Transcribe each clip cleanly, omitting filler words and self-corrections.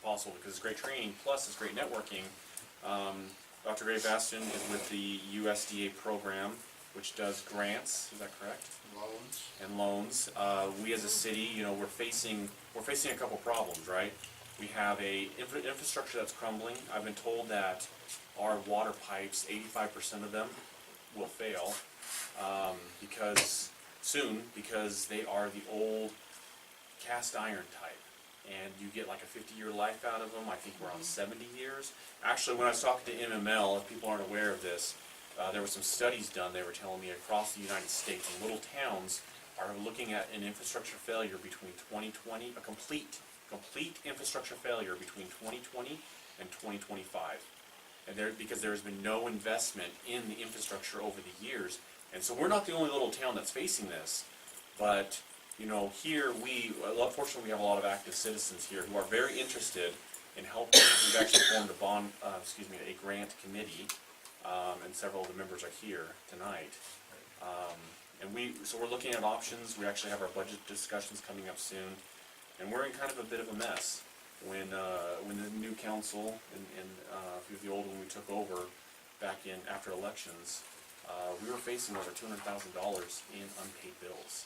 possible because it's great training plus it's great networking. Dr. Gray Batson is with the USDA program, which does grants. Is that correct? Loans. And loans. We as a city, you know, we're facing a couple problems, right? We have a infrastructure that's crumbling. I've been told that our water pipes, 85% of them, will fail because they are the old cast iron type. And you get like a 50-year life out of them. I think we're on 70 years. Actually, when I was talking to MML, if people aren't aware of this, there were some studies done. They were telling me across the United States, and little towns are looking at an infrastructure failure between 2020, a complete infrastructure failure between 2020 and 2025. And because there has been no investment in the infrastructure over the years. And so we're not the only little town that's facing this, but you know, here fortunately we have a lot of active citizens here who are very interested in helping. We've actually formed a grant committee, and several of the members are here tonight. So we're looking at options. We actually have our budget discussions coming up soon, and we're in kind of a bit of a mess. When the new council and a few of the old when we took over back in after elections, we were facing over $200,000 in unpaid bills.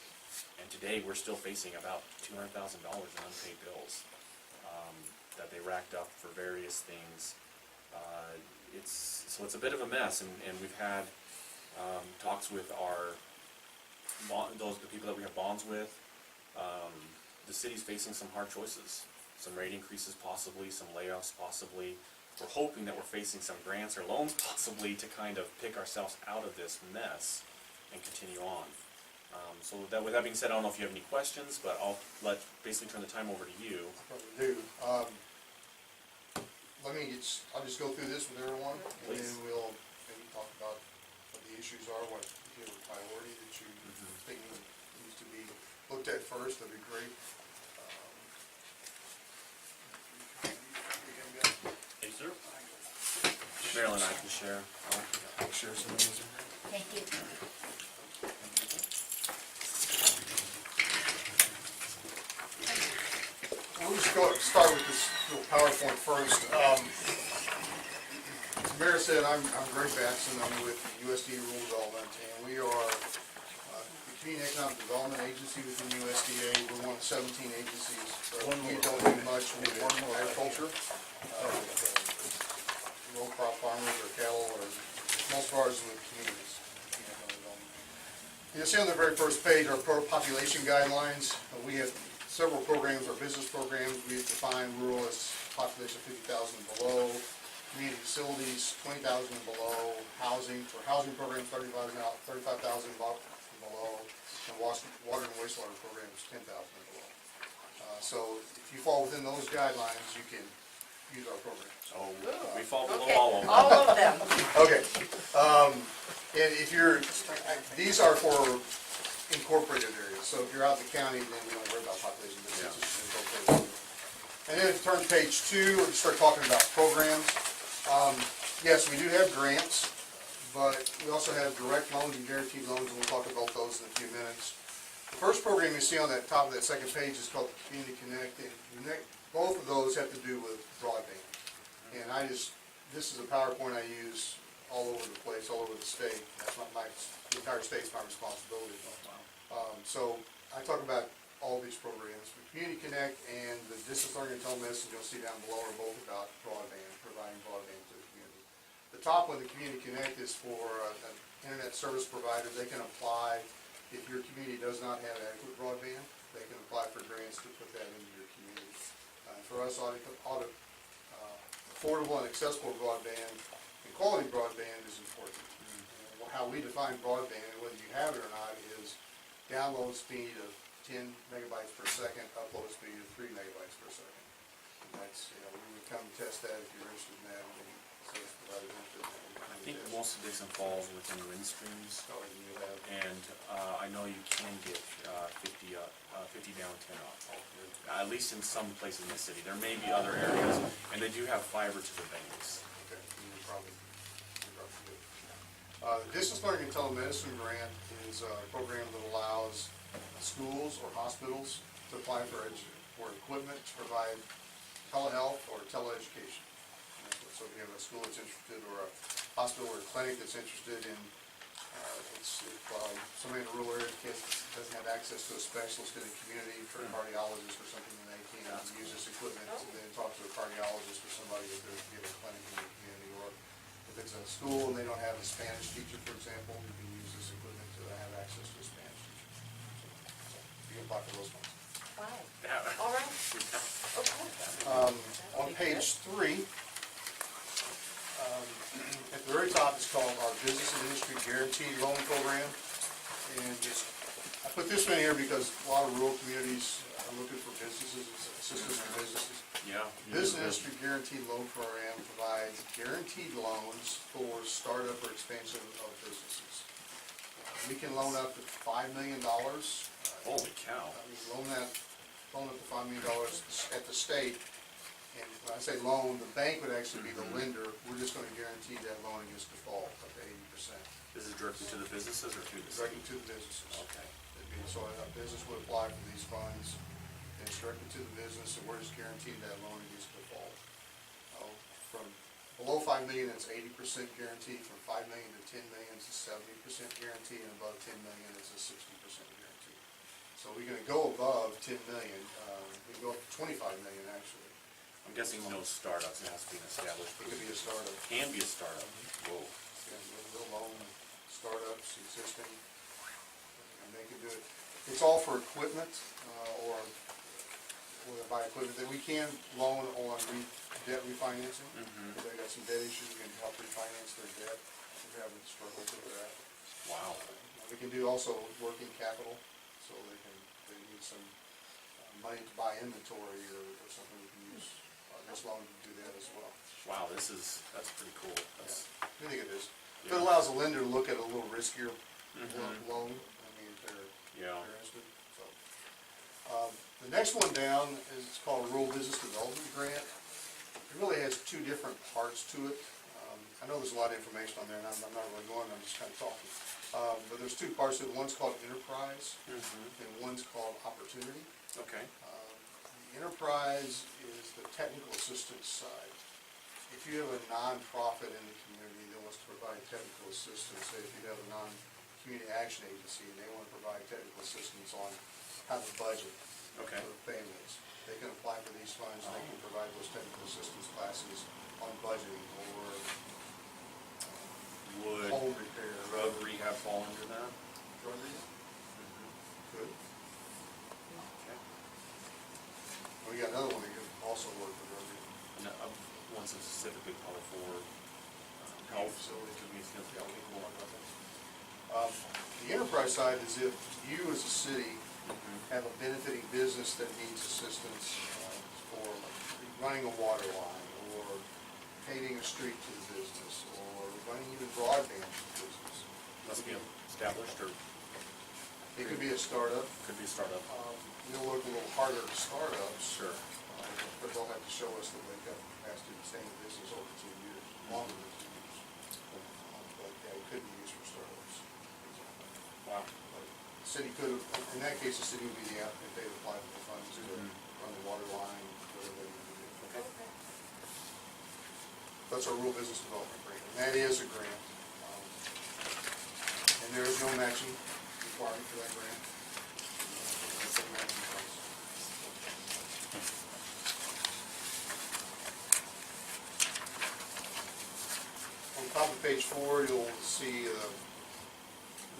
And today we're still facing about $200,000 in unpaid bills that they racked up for various things. So it's a bit of a mess, and we've had talks with the people that we have bonds with. The city's facing some hard choices, some rate increases possibly, some layoffs possibly. We're hoping that we're facing some grants or loans possibly to kind of pick ourselves out of this mess and continue on. So with that being said, I don't know if you have any questions, but I'll basically turn the time over to you. I probably do. I'll just go through this with everyone, and then we'll maybe talk about what the issues are, what you have a priority that you think needs to be looked at first. That'd be great. Hey, sir. Marilyn and I can share. I'll share some of those in there. Thank you. We'll just start with this little PowerPoint first. As the mayor said, I'm Greg Batson. I'm with USDA Rural Development, and we are the Community Economic Development Agency within USDA. We're one of 17 agencies. We don't do much with agriculture. Row crop farmers or cattle, or most of ours with communities. You'll see on the very first page our population guidelines. We have several programs, our business programs. We define rural as population 50,000 and below, community facilities 20,000 and below, housing, for housing programs 35,000 and below, and water and wastewater programs 10,000 and below. So if you fall within those guidelines, you can use our programs. Oh, we fall below Okay. all of them. All of them. Okay. And if these are for incorporated areas. So if you're out in the county, then we don't worry about population density. It's just incorporated. And then if you turn to page 2, we'll start talking about programs. Yes, we do have grants, but we also have direct loans and guaranteed loans, and we'll talk about those in a few minutes. The first program you see on that top of that second page is called the Community Connect, and both of those have to do with broadband. And this is a PowerPoint I use all over the place, all over the state. That's not the entire state's my responsibility. So I talk about all these programs. The Community Connect and the Distance Learning and Telemedicine you'll see down below are both about broadband, providing broadband to the community. The top one, the Community Connect, is for an internet service provider. They can apply, if your community does not have adequate broadband, they can apply for grants to put that into your community. For us, affordable and accessible broadband and quality broadband is important. How we define broadband, and whether you have it or not, is download speed of 10 megabytes per second, upload speed of 3 megabytes per second. And that's, we would come test that if you're interested in that. Service providers interested in that. I think most of Dixon falls within Windstreams, and I know you can get 50 down, 10 up. At least in some places in the city. There may be other areas, and they do have fiber to the banks. Okay, probably good. The Distance Learning and Telemedicine Grant is a program that allows schools or hospitals to apply for equipment to provide telehealth or teleeducation. So if you have a school that's interested, or a hospital or a clinic that's interested in, if somebody in a rural area doesn't have access to a specialist in the community, for a cardiologist or something, then they can use this equipment to then talk to a cardiologist or somebody if they're giving a clinic in the community. Or if it's a school and they don't have a Spanish teacher, for example, you can use this equipment to have access to a Spanish teacher. So you can apply for those ones. Wow. All right. Okay. On page 3, at the very top, it's called our Business and Industry Guaranteed Loan Program. And I put this one here because a lot of rural communities are looking for businesses, assistance for businesses. Yeah. Business and Industry Guaranteed Loan Program provides guaranteed loans for startup or expansion of businesses. We can loan up to $5 million. Holy cow. We loan up to $5 million at the state. And when I say loan, the bank would actually be the lender. We're just going to guarantee that loan against default up to 80%. This is directly to the businesses or to the city? Directly to the businesses. Okay. So a business would apply for these funds, and it's directly to the business, and we're just guaranteeing that loan against default. From below $5 million, it's 80% guarantee. From $5 million to $10 million, it's a 70% guarantee, and above $10 million, it's a 60% guarantee. So we're going to go above $10 million. We can go up to $25 million, actually. I'm guessing no startups, it has to be an established. It could be a startup. Can be a startup. Whoa. Yeah, we'll loan startups, existing, and they can do it. It's all for equipment, or buy equipment that we can loan on debt refinancing. If they got some debt issues, we can help refinance their debt. We're having struggled with that. Wow. We can do also working capital, so they need some money to buy inventory or something. We can use this loan to do that as well. Wow, that's pretty cool. That's, I think it is. Yeah. It allows the lender to look at a little riskier loan. I mean, if they're interested. So, the next one down is called a Rural Business Development Grant. It really has two different parts to it. I know there's a lot of information on there, and I'm not really going. I'm just kind of talking. But there's two parts to it. One's called Enterprise, and one's called Opportunity. okay. The Enterprise is the technical assistance side. If you have a nonprofit in the community that wants to provide technical assistance, say if you have a non-community action agency and they want to provide technical assistance on how to budget for families, they can apply for these funds. They can provide those technical assistance classes on budgeting or Would home repair. drug rehab fall under that? Drug rehab? Good. Okay. We got another one that could also work for drug rehab. And one specifically probably for health Facility. could be Yeah, we can work on that. The enterprise side is if you as a city have a benefiting business that needs assistance for running a water line, or paving a street to the business, or running even broadband to the business. Must be established or It could be a startup. could be a startup. We'll work a little harder at startups. Sure. But they'll have to show us that they've got capacity to stay in business over 2 years, longer than 2 years. But yeah, it could be used for startups, for example. Wow. But the city could, in that case, the city would be the applicant. They would apply for the funds to run the water line, whatever they need to do. Okay. That's our rural business development grant, and that is a grant. And there is no matching requirement for that grant. That's a matching price. On top of page 4, you'll see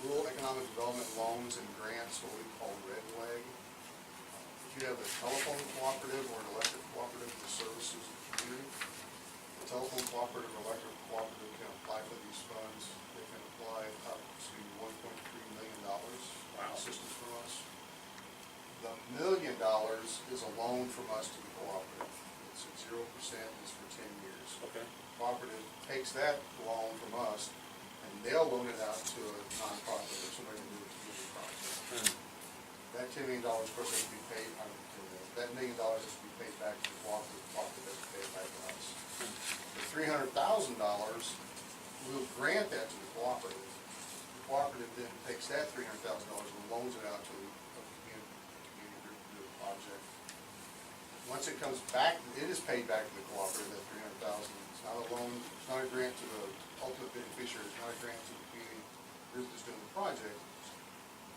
rural economic development loans and grants, what we call Red Leg. If you have a telephone cooperative or an electric cooperative that services the community, the telephone cooperative or electric cooperative can apply for these funds. They can apply up to $1.3 million assistance from us. The $1 million is a loan from us to the cooperative. It's at 0%, it's for 10 years. Okay. Cooperative takes that loan from us, and they'll loan it out to a nonprofit or somebody to do a community project. That $10 million, of course, has to be paid, that $1 million has to be paid back to the cooperative has to pay it back to us. The $300,000, we'll grant that to the cooperative. The cooperative then takes that $300,000 and loans it out to a community group to do a project. once it comes back, it is paid back to the cooperative, that $300,000. It's not a loan, it's not a grant to the ultimate beneficiary, it's not a grant to the community group that's doing the project.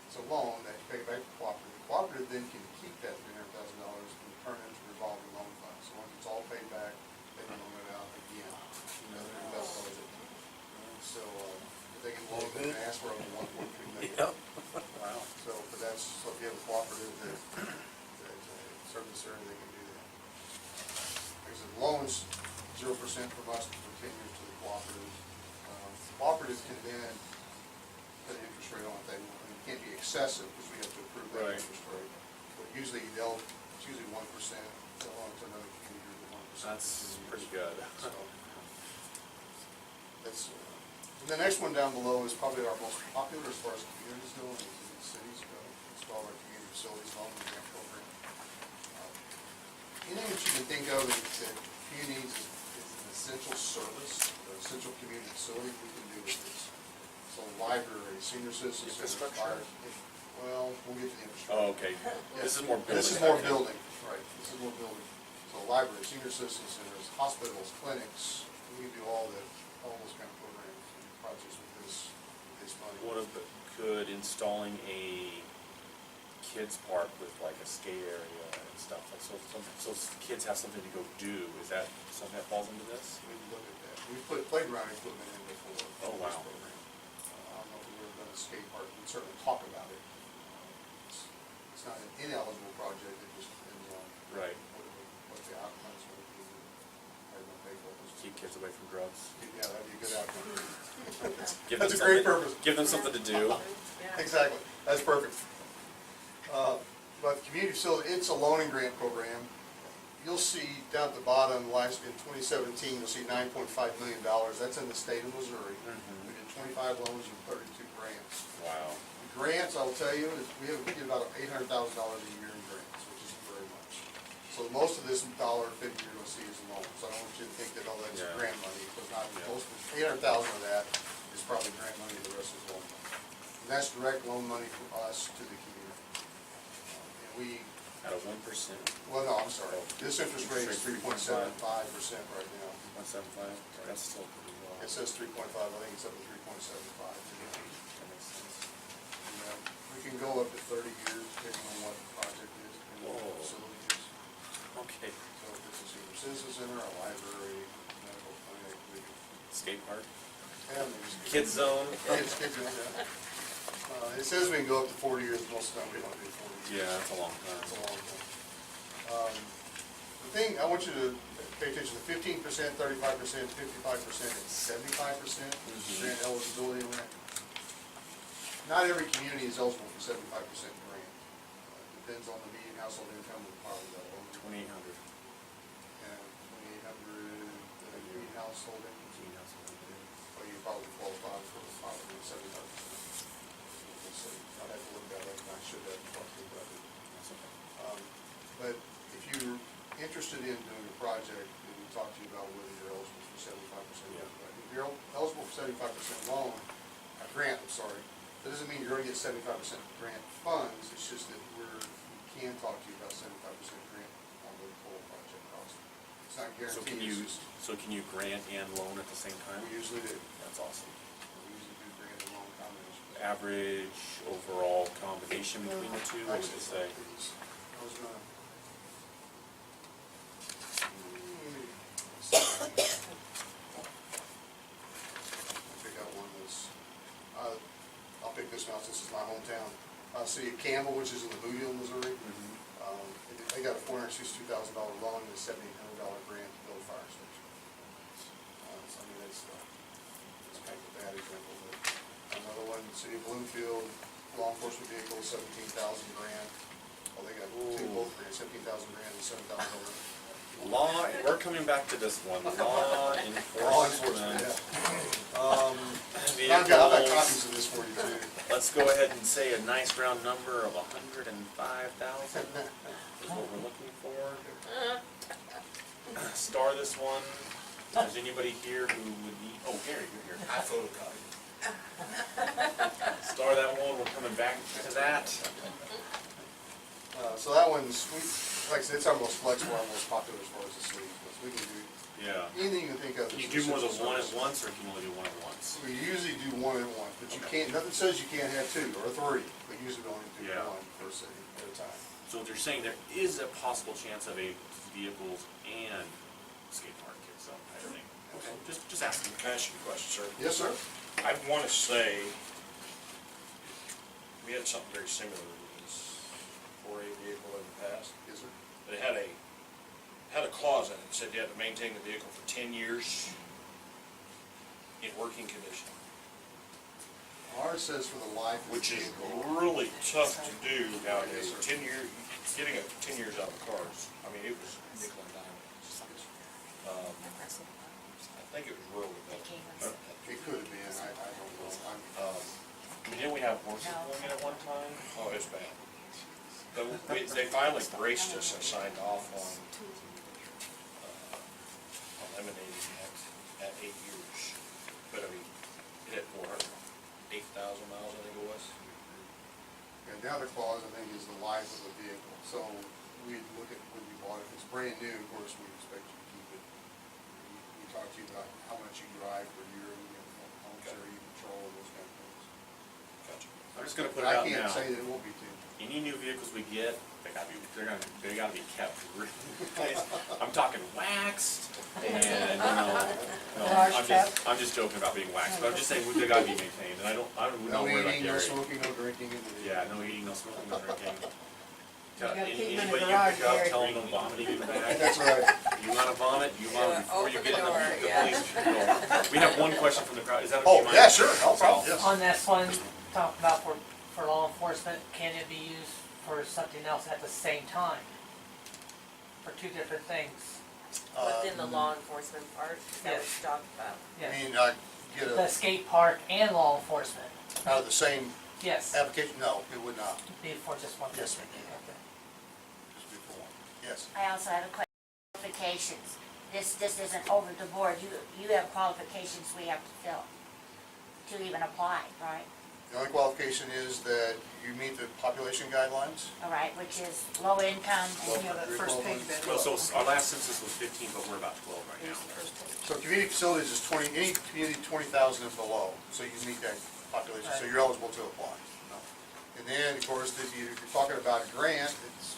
It's a loan that you pay back to the cooperative. The cooperative then can keep that $300,000 and turn it into a revolving loan fund. So once it's all paid back, they can loan it out again. $300,000. So, if they can loan it, they can ask for up to $1.3 million. Yep. Wow. So, but that's, so if you have a cooperative that serves this area, they can do that. Like I said, loans, 0% from us for 10 years to the cooperative. Cooperative can then put an interest rate on it. It can't be excessive because we have to approve that Right. interest rate. But usually it's usually 1%. They'll loan it to another community with 1%. That's pretty good. So, that's, and the next one down below is probably our most popular as far as communities go and cities go. It's called our Community Facilities Loan Grant Program. Anything that you can think of that communities is an essential service, or essential community facility, we can do with this. So library, senior citizens center, Infrastructure? fire, well, we'll get to the infrastructure. Oh, okay. This is more building. This is more Okay. building, right, this is more building. So library, senior citizen centers, hospitals, clinics, we can do all those kind of programs and projects with this money. What if, could installing a kids park with like a skate area and stuff, like so kids have something to go do, is that something that falls into this? We can look at that. We put playground equipment in before. Oh, for this wow. program. I don't know if we've ever done a skate park, we certainly talk about it. It's not an ineligible project, it just depends on Right. what the outcomes will be. How you're gonna pay for it. Keep kids away from drugs. Yeah, that'd be a good outcome. Give That's a them great something- purpose. Give them something to do. Yeah. Exactly, that's perfect. But community facility, it's a loaning grant program. You'll see down at the bottom, in 2017, you'll see $9.5 million. That's in the state of Missouri. Mhm. We did 25 loans and 32 grants. Wow. The grants, I'll tell you, is we get about $800,000 a year in grants, which isn't very much. So most of this dollar figure you're gonna see is loans. So I don't want you to think that, oh, that's Yeah. grant money, because not, Yeah. most, 800,000 of that is probably grant money, the rest is loan money. And that's direct loan money from us to the community. And we, At a 1%. well, no, I'm sorry, this interest rate is Interest rate 3.75% right now. 1.75. That's still pretty low. It says 3.5, I think it's up to 3.75. That makes sense. We can go up to 30 years depending on what the project is, depending on what the Whoa. facility is. Okay. So if it's a senior citizen center, a library, medical clinic, we can Skate park. have these. Kids zone. Kids, yeah. It says we can go up to 40 years, most of the time we don't do 40 years. Yeah, that's a long It's a time. long time. The thing, I want you to pay attention to 15%, 35%, 55%, and 75% grant eligibility rate. Not every community is eligible for 75% grant. Depends on the median household income and poverty level. 2,800. And 2,800, the median household income, well, you probably qualify for the poverty, 75%. So I'd have to look that up, and I should have talked to you about it. That's okay. But if you're interested in doing a project, then we talk to you about whether you're eligible for 75%. Yeah. If you're eligible for 75% loan, a grant, I'm sorry, that doesn't mean you're gonna get 75% grant funds, it's just that we can talk to you about 75% grant on the total project cost. It's not So guaranteed, can it's you, just, so can you grant and loan at the same time? we usually do. That's awesome. We usually do grant and loan combination. Average overall combination between the two, what would you say? I was gonna. I pick out one that's, I'll pick this one out since it's my hometown. City of Campbell, which is in the Boonville, Missouri. They got a $462,000 loan and a $7,800 grant to build a fire station. So I mean, that's kind of a bad example, but another one, City of Bloomfield, law enforcement vehicle, 17,000 grand. Well, they got two both grants, 17,000 grand and $7,000. Law, we're coming back to this one, law enforcement. Yeah. I've got copies of this for you too. Let's go ahead and say a nice round number of 105,000 is what we're looking for. Star this one. Is there anybody here who would need, oh, Gary, you're here. I photocopied. Star that one, we're coming back to that. So that one's, like I said, it's our most flexible, our most popular as far as the city goes. We can do Yeah. anything you can think of. Can you that's do more than essential one at service. once, or can you only do one at once? We usually do one at once, but you Okay. can't, nothing says you can't have two or three, but usually we only do Yeah. one per city at a time. So what you're saying, there is a possible chance of a vehicles and skate park at some, I think. Okay, just asking. Can I ask you a question, sir? Yes, sir? I want to say, we had something very similar to this 4A vehicle in the past. Yes, sir. But it had a clause in it that said you had to maintain the vehicle for 10 years in working condition, Ours says for the life of the which is vehicle. really tough to do nowadays. Yes, sir. 10 years, getting 10 years out of cars, I mean, it was nickel and dime. I think it was rural development. It could have been, I don't know. I mean, didn't we have horses going in at one time? Oh, it's bad. But they finally braced us and signed off on eliminating that at 8 years. But I mean, it had 8,000 miles, I think it was. And the other clause, I think, is the life of the vehicle. So we look at when you bought it, if it's brand new, of course, we expect you to keep it. We talk to you about how much you drive per year, and how much area you control, and those kind of things. Gotcha. I'm just gonna put But it out I can't now. say that it won't be two. Any new vehicles we get, they gotta be kept really nice. I'm talking waxed and, I'm just joking about being waxed, but I'm just saying they gotta be maintained, and I don't No know where that eating, no area. smoking, no drinking in the vehicle. Yeah, no eating, no smoking, no drinking. gotta keep 'em in the Anybody you garage, pick up, Gary. tell them no vomiting in the bag. That's right. You wanna vomit, you vomit before you open get in the door, the yeah. police door. We have one question from the crowd, is that okay, Oh, Mike? yeah, sure, no problem, yes. On this one, talk about for law enforcement, can it be used for something else at the same time? For two different things? Within the law enforcement part, is that what Yes. you talked about? I Yes. mean, get The a, skate park and law enforcement, out of the same yes, application, no, it would not, be for just one Yes, district. ma'am. Okay. just be for one. Yes. I also have a question, qualifications. This isn't over the board, you have qualifications we have to fill to even apply, right? The only qualification is that you meet the population guidelines. All right, which is low income and Yeah, that first page of it. Well, so our last census was 15, but we're about 12 right now. So community facilities is 20, any community 20,000 and below, so you meet that population, so you're eligible to apply. And then, of course, if you're talking about a grant, it's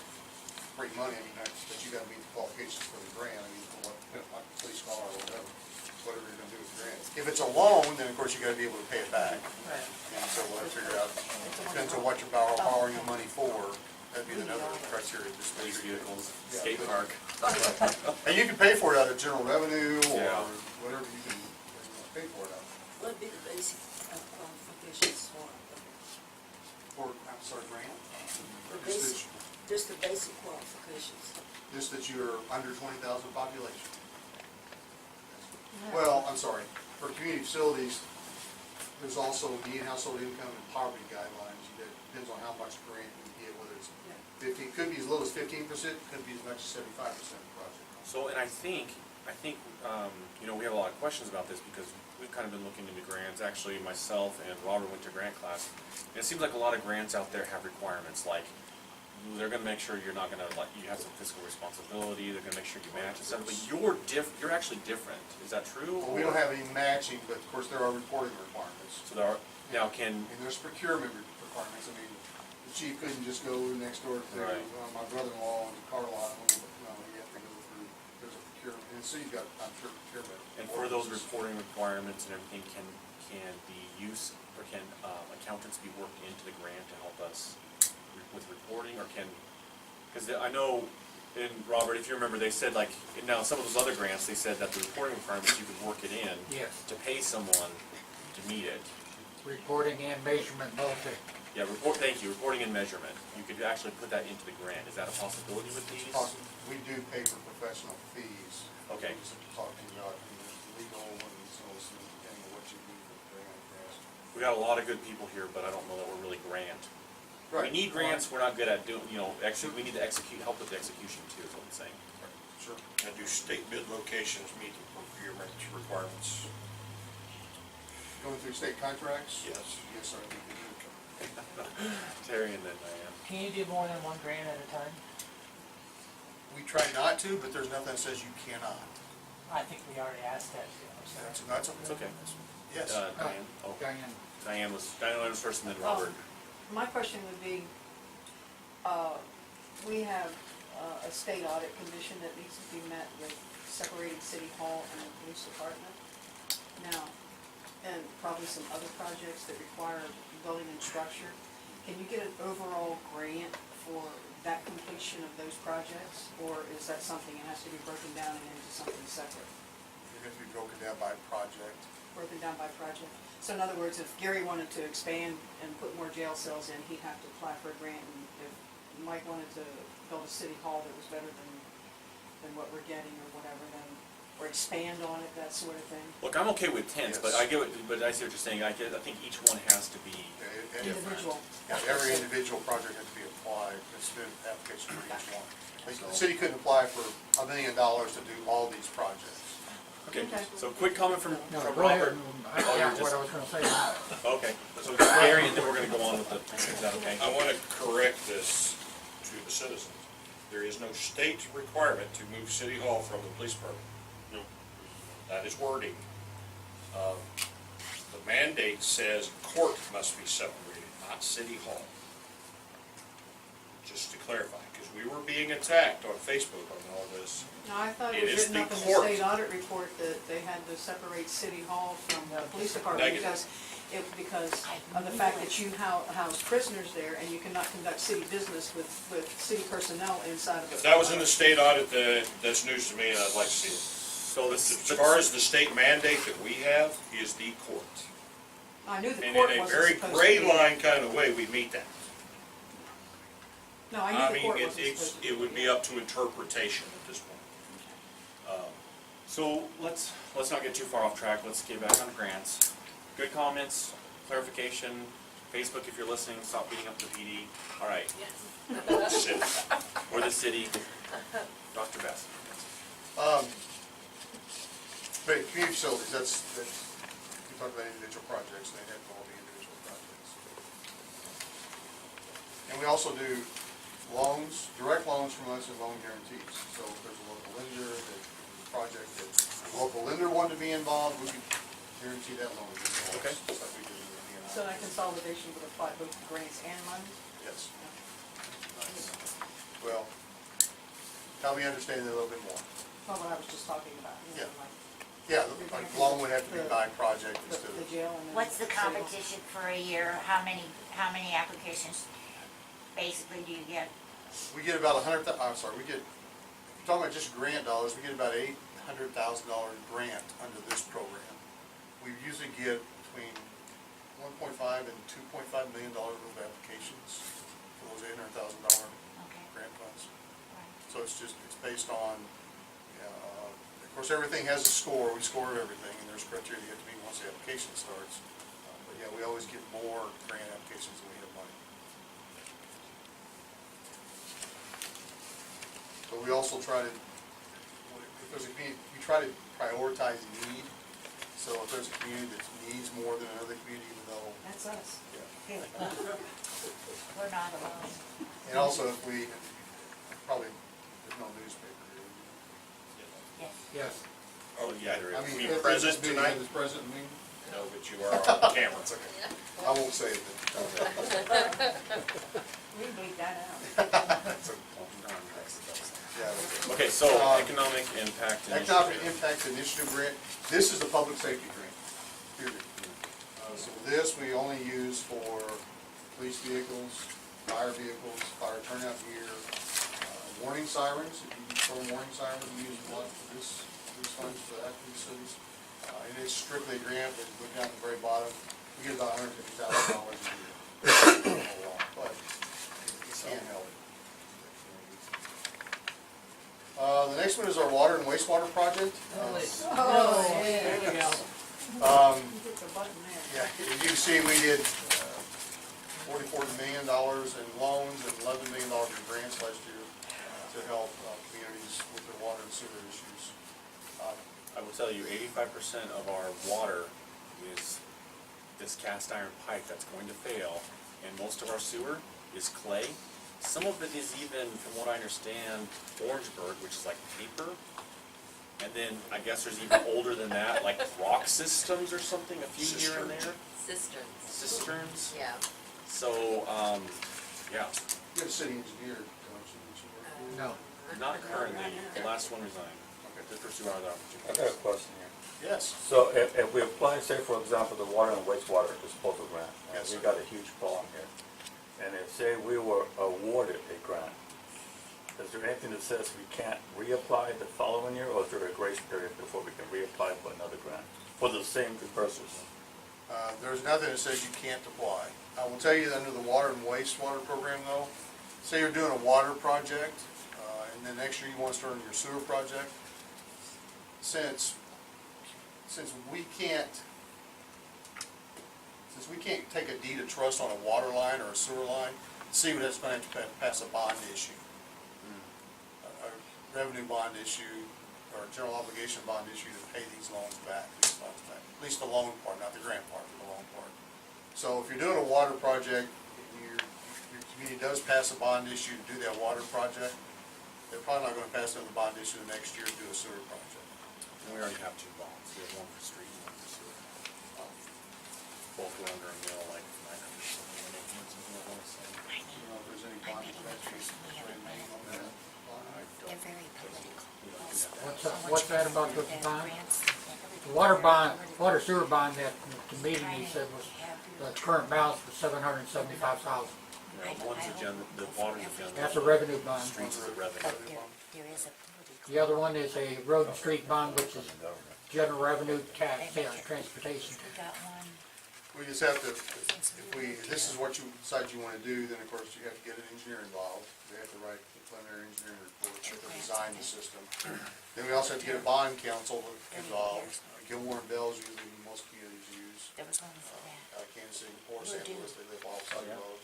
free money, I mean, but you gotta meet the qualifications for the grant, I mean, for what, like police car or whatever, whatever you're gonna do with the grant. If it's a loan, then of course you gotta be able to pay it back. Right. And so we'll have to figure out, depends on what you're borrowing your money for, that'd be another criteria, just make Police sure you. vehicles, Yeah. skate park. And you can pay for it out of general revenue, or Yeah. whatever you can pay for it out of. What would be the basic qualifications For, I'm sorry, grant? Or Basic. just just the basic qualifications? that you're under 20,000 population? Well, I'm sorry, for community facilities, there's also median household income and poverty guidelines. That depends on how much grant you get, whether it's 15, could be as little as 15%, could be as much as 75% of the project. So, and I think, we have a lot of questions about this because we've kind of been looking into grants. Actually, myself and Robert went to grant class. And it seems like a lot of grants out there have requirements, like they're gonna make sure you're not gonna, like, you have some fiscal responsibility, they're gonna make sure you match and stuff, but you're actually different. Is that true? Well, we don't have any matching, but of course there are reporting requirements. So there are, now can, And there's procurement requirements. I mean, the chief couldn't just go next door to Right. my brother-in-law in the car lot. You have to go through, there's a procurement, and so you've got, I'm sure, procurement. and for those ordinances. reporting requirements and everything, can the use, or can accountants be worked into the grant to help us with reporting, or can, because I know, and Robert, if you remember, they said like, now some of those other grants, they said that the reporting requirements, you could work it in Yes, to pay someone to meet it. reporting and measurement both. Yeah, thank you, reporting and measurement. You could actually put that into the grant. Is that a possibility with these? Possible. We do pay for professional fees. Okay. We just talk to you about legal and so on, depending on what you need for the grant. yes. We got a lot of good people here, but I don't know that we're really grant. We Right. need grants, we're not good at doing, we need to execute, help with the execution too, is what I'm saying. Sure. And do state bid locations meet the procurement requirements? Going through state contracts? Yes. Yes, sir. we do. Terry and then Diane. Can you do more than one grant at a time? we try not to, but there's nothing that says you cannot. I think we already asked that, too, I'm sorry. That's It's okay. Yes. Diane, oh, Diane, Diane was first and then Robert. My question would be, we have a state audit condition that needs to be met with separating City Hall and the police department now, and probably some other projects that require building and structure. Can you get an overall grant for that completion of those projects, or is that something that has to be broken down and into something separate? It has to be broken down by project. Broken down by project? So in other words, if Gary wanted to expand and put more jail cells in, he'd have to apply for a grant, and if Mike wanted to build a city hall that was better than what we're getting or whatever, then, or expand on it, that sort of thing. Look, I'm okay with tents, but Yes. I get what, but I see what you're saying. I think each one has to be Individual. Yeah, every individual project has to be applied, it's been an application for each one. The city couldn't apply for $1 million to do all these projects. Okay, Okay. so quick comment from no, from go ahead. Robert. Oh, Yeah, you're what just- I was gonna say. Okay, so Gary, and then we're gonna go on with the, is that okay? I want to correct this to the citizens. There is no state requirement to move City Hall from the police department. No. That is wording. The mandate says court must be separated, not City Hall. Just to clarify, because we were being attacked on Facebook on all this. No, I thought It it was is written the up in the court. state audit report that they had to separate City Hall from the police department Negative. because of the fact that you house prisoners there and you cannot conduct city business with city personnel inside of the. If that was in the state audit, that's news to me, and I'd like to see it. So As far as the state mandate that we have, is the court. I knew the And court in a wasn't very supposed to gray be. line kind of way, we meet that. No, I I knew the mean, court wasn't supposed to be. it would be up to interpretation at this point. So let's not get too far off track. Let's get back on grants. Good comments, clarification. Facebook, if you're listening, stop beating up the PD. All right, City. or the city. Dr. Batson. But community facilities, that's, we talk about individual projects, they have to all be individual projects. And we also do loans, direct loans from us and loan guarantees. So if there's a local lender, that the project that the local lender wanted to be involved, we can guarantee that loan. Okay. Just like we do in the B&I. So that consolidation would apply both to grants and money? Yes. Well, help me understand it a little bit more. Well, what I was just talking about, you know, Yeah. like Yeah, like loan would have to be by project instead the of, jail and then. What's the City Hall. competition for a year? How many applications basically do you get? we get about we get, if you're talking about just grant dollars, we get about $800,000 grant under this program. We usually get between 1.5 and $2.5 million worth of applications for those $800,000 Okay, grant funds. right. So it's based on, of course, everything has a score, we score everything, and there's criteria you have to meet once the application starts. But yeah, we always get more grant applications than we have money. But we also try to, if there's a community, we try to prioritize need. So if there's a community that needs more than another community, even though, That's us. yeah. We're not alone. And also if we, probably, there's no newspaper here. Yes. Yes. Oh, yeah, there I is. mean, You if present this meeting tonight? is present meeting, No, but you are on camera. that's okay. I won't say it then. We can bleep that out. That's okay. Yeah, okay. Okay, so economic impact Economic initiative. Impact Initiative grant, this is the public safety grant, period. So this we only use for police vehicles, fire turnout gear, warning sirens, if you throw warning sirens, we use a lot for these funds for that, these cities. And it's strictly a grant, but look down at the very bottom, we get about $150,000 a year. But you can't help it. The next one is our water and wastewater project. Oh, yeah. There we go. You hit the button there. Yeah, as you can see, we did $44 million in loans and $11 million in grants last year to help communities with their water and sewer issues. I will tell you, 85% of our water is this cast iron pipe that's going to fail, and most of our sewer is clay, Some of it is even, from what I understand, Orangeburg, which is like paper. And then I guess there's even older than that, like rock systems or something, a few here and there. Cisterns, Cisterns. yeah. So, yeah, You're the city engineer, don't you? That you work for? No. not currently. The last one resigned. Just pursue other I got a opportunities. question here. Yes. So if we apply, say for example, the water and wastewater disposal grant, and Yes, we sir. got a huge problem here. And if say we were awarded a grant, is there anything that says we can't reapply the following year, or is there a grace period before we can reapply for another grant? For the same purpose? There's nothing that says you can't apply. I will tell you that under the water and wastewater program though, say you're doing a water project, and then next year you want to start on your sewer project, since we can't take a deed of trust on a water line or a sewer line, see what it's going to have to pass a bond issue. A revenue bond issue, or a general obligation bond issue to pay these loans back, at least the loan part, not the grant part, but the loan part. So if you're doing a water project, and your community does pass a bond issue to do that water project, they're probably not gonna pass another bond issue the next year to do a sewer project. And we already have two bonds. We have one for street and one for sewer. Both were under a mill, like 900 something. I wanna say. I don't know if there's any bond attachments remaining on that bond. They're very political. We don't do that. What's that about those bonds? The water bond, water sewer bond that the meeting he said was, the current balance was $775,000. No, one's agenda, the water's agenda. That's a revenue bond. Streets is a But revenue. there is a political. The other one is a road and street bond, which is general revenue, tax, transportation. We got one. We just have to, this is what you decide you wanna do, then of course you have to get an engineer involved. They have to write the preliminary engineering report, they have to design the system. Then we also have to get a bond council involved. Gilmore and Bell's usually most communities use. There was one for that. Kansas City, Port St. Louis, they live off side road.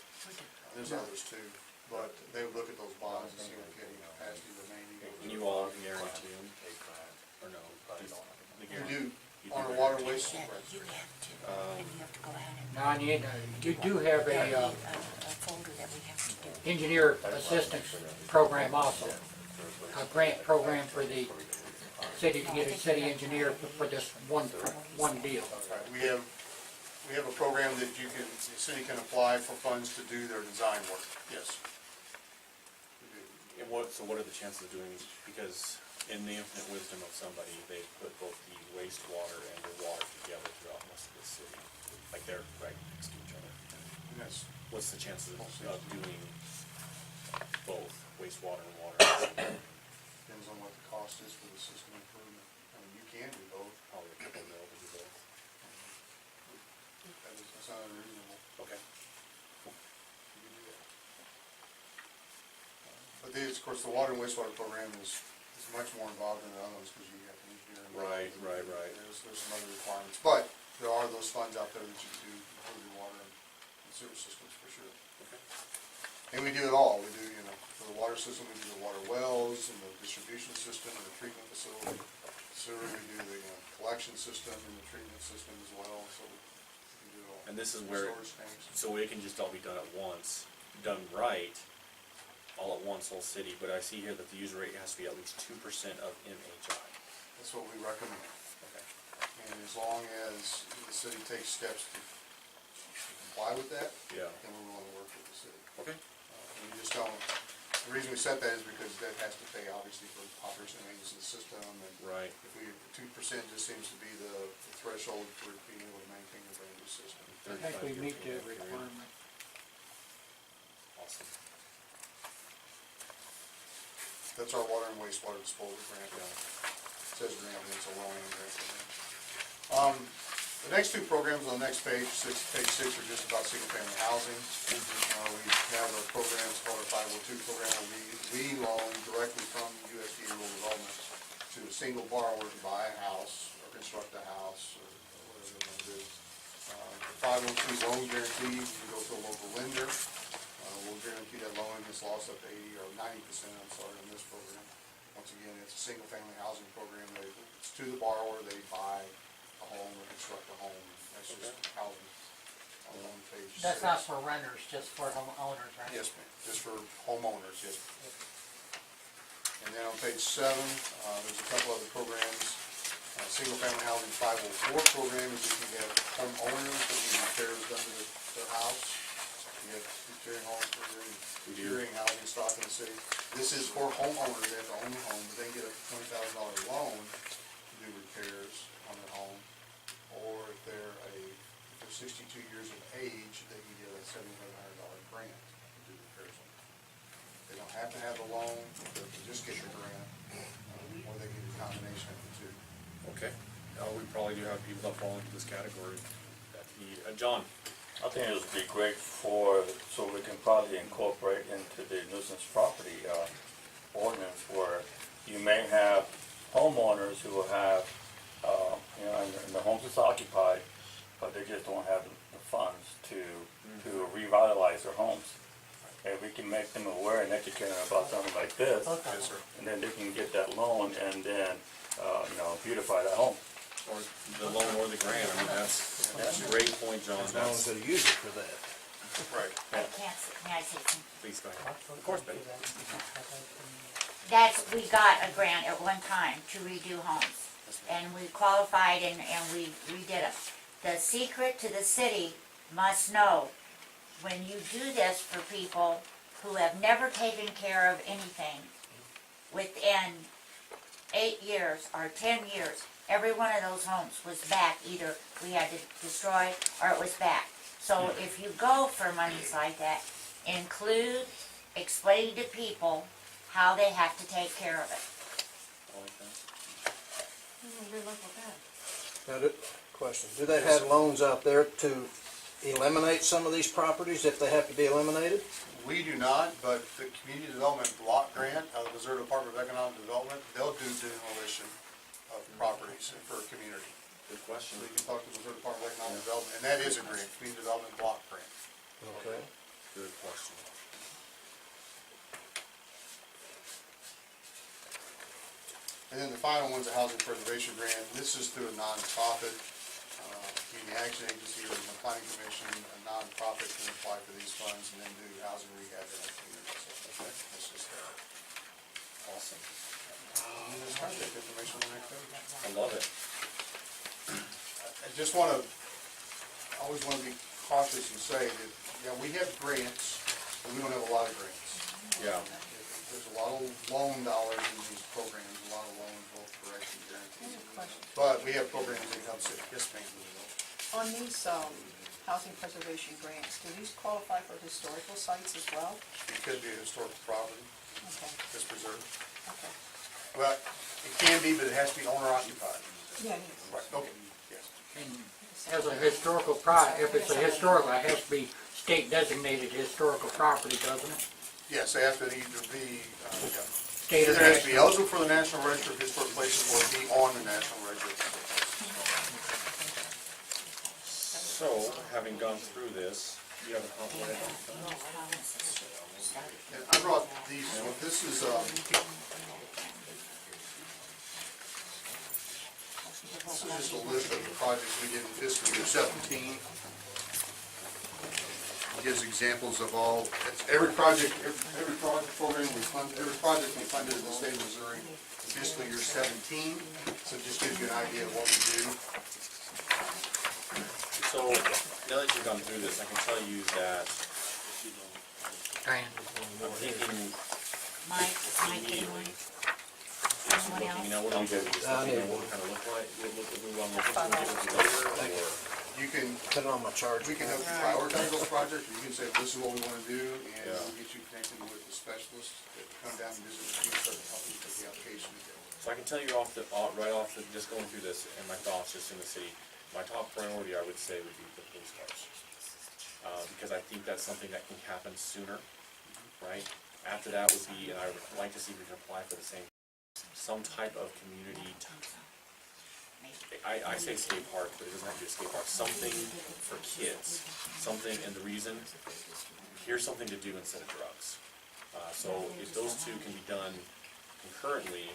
There's others too, but they would look at those bonds and see what any capacity remaining. And you all guarantee them, or no? The You guarantee. do, on a water waste. Yeah, you have to, and you have to go ahead and. Now, you do have There'll be a a folder that we have to do. engineer assistance program also. A grant program for the city to get a city engineer for this one deal. We have a program that the city can apply for funds to do their design work, yes. We do. And so what are the chances of doing these? Because in the infinite wisdom of somebody, they put both the wastewater and the water together throughout most of the city. Like they're right next to each other. Yes. What's the chances of doing both wastewater and water? Depends on what the cost is for the system improvement. I mean, you can do both. Probably a couple mil to do both. That's not unreasonable. Okay. You can do that. But of course, the water and wastewater program is much more involved than the other ones because you have to engineer. Right. There's some other requirements, but there are those funds out there that you can do improve your water and sewer systems for sure. Okay. And we do it all. We do, for the water system, we do the water wells and the distribution system and the treatment facility. Sewer, we do the collection system and the treatment system as well, so we can do it all. And this is where, Storage tanks. so it can just all be done at once, done right, all at once, whole city. But I see here that the user rate has to be at least 2% of MHI. That's what we recommend. Okay. And as long as the city takes steps to comply with that, Yeah. then we're willing to work with the city. Okay. We just don't, the reason we set that is because that has to pay obviously for operation and maintenance of the system, and Right. if we, 2% just seems to be the threshold for being able to maintain the brand new system. I think we meet the requirement. Awesome. That's our water and wastewater disposal grant. It says grant, but it's a loan grant. The next two programs on the next page, page 6, are just about single-family housing. We have a program, it's called our 502 program, where we loan directly from USDA Rural Development to a single borrower to buy a house, or construct a house, or whatever they want to do. The 502 loan guarantee, you go to a local lender, we'll guarantee that loan is lost up to 80 or 90%, I'm sorry, on this program. Once again, it's a single-family housing program. It's to the borrower, they buy a home or construct a home. That's just housing on page 6. That's not for renters, just for homeowners, right? Yes, ma'am, just for homeowners, yes. And then on page 7, there's a couple other programs. Single family housing 504 program is if you have homeowners that need repairs done to their house. You have deteriorating housing stock in the city. This is for homeowners, they have to own the home, but they can get a $20,000 loan to do repairs on their home. Or if they're 62 years of age, they can get a $7,500 grant to do repairs on it. They don't have to have a loan, they can just get the grant, or they get a combination of the two. Okay, we probably do have people that fall into this category that need, John? I think it would be great so we can probably incorporate into the nuisance property ordinance where you may have homeowners who will have, and the homes is occupied, but they just don't have the funds to revitalize their homes. And we can make them aware and educate them about something like this, Yes, sir. and then they can get that loan and then, beautify that home. Or the loan or the grant, I mean, that's a great point, John, that's, As long as they use it for that. Right. I can't, may I say something? please go ahead. Of course, Betty. We got a grant at one time to redo homes, and we qualified and we redid it. The secret to the city must know, when you do this for people who have never taken care of anything, within 8 years or 10 years, every one of those homes was back. Either we had to destroy or it was back. So if you go for monies like that, include explaining to people how they have to take care of it. I like that. Now, question, do they have loans out there to eliminate some of these properties if they have to be eliminated? We do not, but the Community Development Block Grant out of the Missouri Department of Economic Development, they'll do demolition of properties for a community. Good question. So you can talk to the Missouri Department of Economic Development, and that is a grant, Community Development Block Grant. Okay. Good question. And then the final one's a housing preservation grant. This is through a nonprofit, community action agency or the planning commission. A nonprofit can apply for these funds and then do housing rehab in our community. So, okay, that's just Awesome. and there's contact information on the next page. I love it. I just want to, always want to be cautious and say that, we have grants, but we don't have a lot of grants. Yeah. There's a lot of loan dollars in these programs, a lot of loans, both direct and I guaranteed. have a question. But we have programs that help city. Yes, ma'am. On these, housing preservation grants, do these qualify for historical sites as well? It could be a historical property Okay, that's preserved. okay. Well, it can be, but it has to be owner occupied. Yeah, Right, okay, yes. As a historical if it's a historical, it has to be state designated historical property, doesn't it? Yes, they have to either be, State or either has to be national. eligible for the National Register of Historic Places or be on the National Register. So, having gone through this, you have a compliment? And I brought these, this is, just a list of the projects we did in fiscal year 17. It gives examples of all, it's every project program we funded, every project we funded in the state of Missouri in fiscal year 17. So it just gives you an idea of what we do. So, now that you've gone through this, I can tell you that And I'm thinking Mike, getting one? Someone looking, else? you know, what do we do? Just looking at what we kind of look like, what we want to look into, get with you later, or? You can, Put it on my charger. we can help you prioritize those projects, or you can say, this is what we want to do, and Yeah. we'll get you connected with the specialists that come down and visit with you, so to help you put the application together. So I can tell you just going through this and my thoughts just in the city, my top priority, I would say, would be the police cars. Because I think that's something that can happen sooner, right? After that would be, and I would like to see if we can apply for the same, some type of community, I say skate park, but it doesn't have to be a skate park, something for kids, something, and the reason, here's something to do instead of drugs. So if those two can be done concurrently,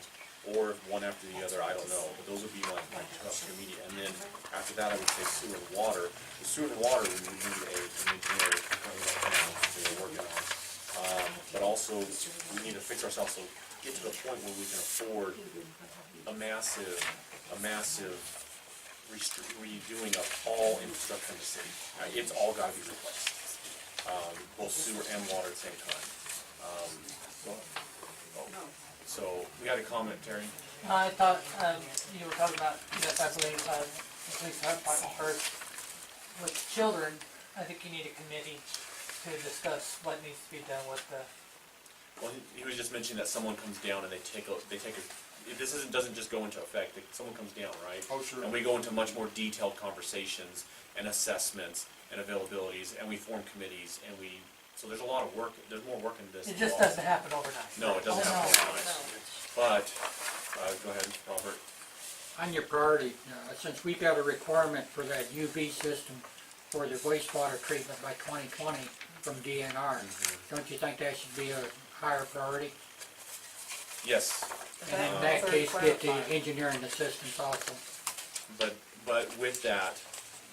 or if one after the other, I don't know, but those would be my top immediate. And then after that, I would say sewer and water. The sewer and water, we need an engineer fix ourselves, so get to the point where we can afford a massive redoing of all infrastructure in the city. It's all gotta be replaced, both sewer and water at the same time. So, we had a comment, Terry? I thought, you were talking about, yes, I believe, the police department first. With children, I think you need a committee to discuss what needs to be done with the, Well, he was just mentioning that someone comes down and they take a, this doesn't just go into effect, someone comes down, right? Oh, sure. And we go into much more detailed conversations and assessments and availabilities, and we form committees, and so there's a lot of work, there's more work in this. it just doesn't happen overnight. No, it doesn't Oh, happen no. overnight. But, go ahead, Robert. On your priority, since we've got a requirement for that UV system for the wastewater treatment by 2020 from DNR, don't you think that should be a higher priority? Yes, And in that case, get the engineering assistance also. but with that,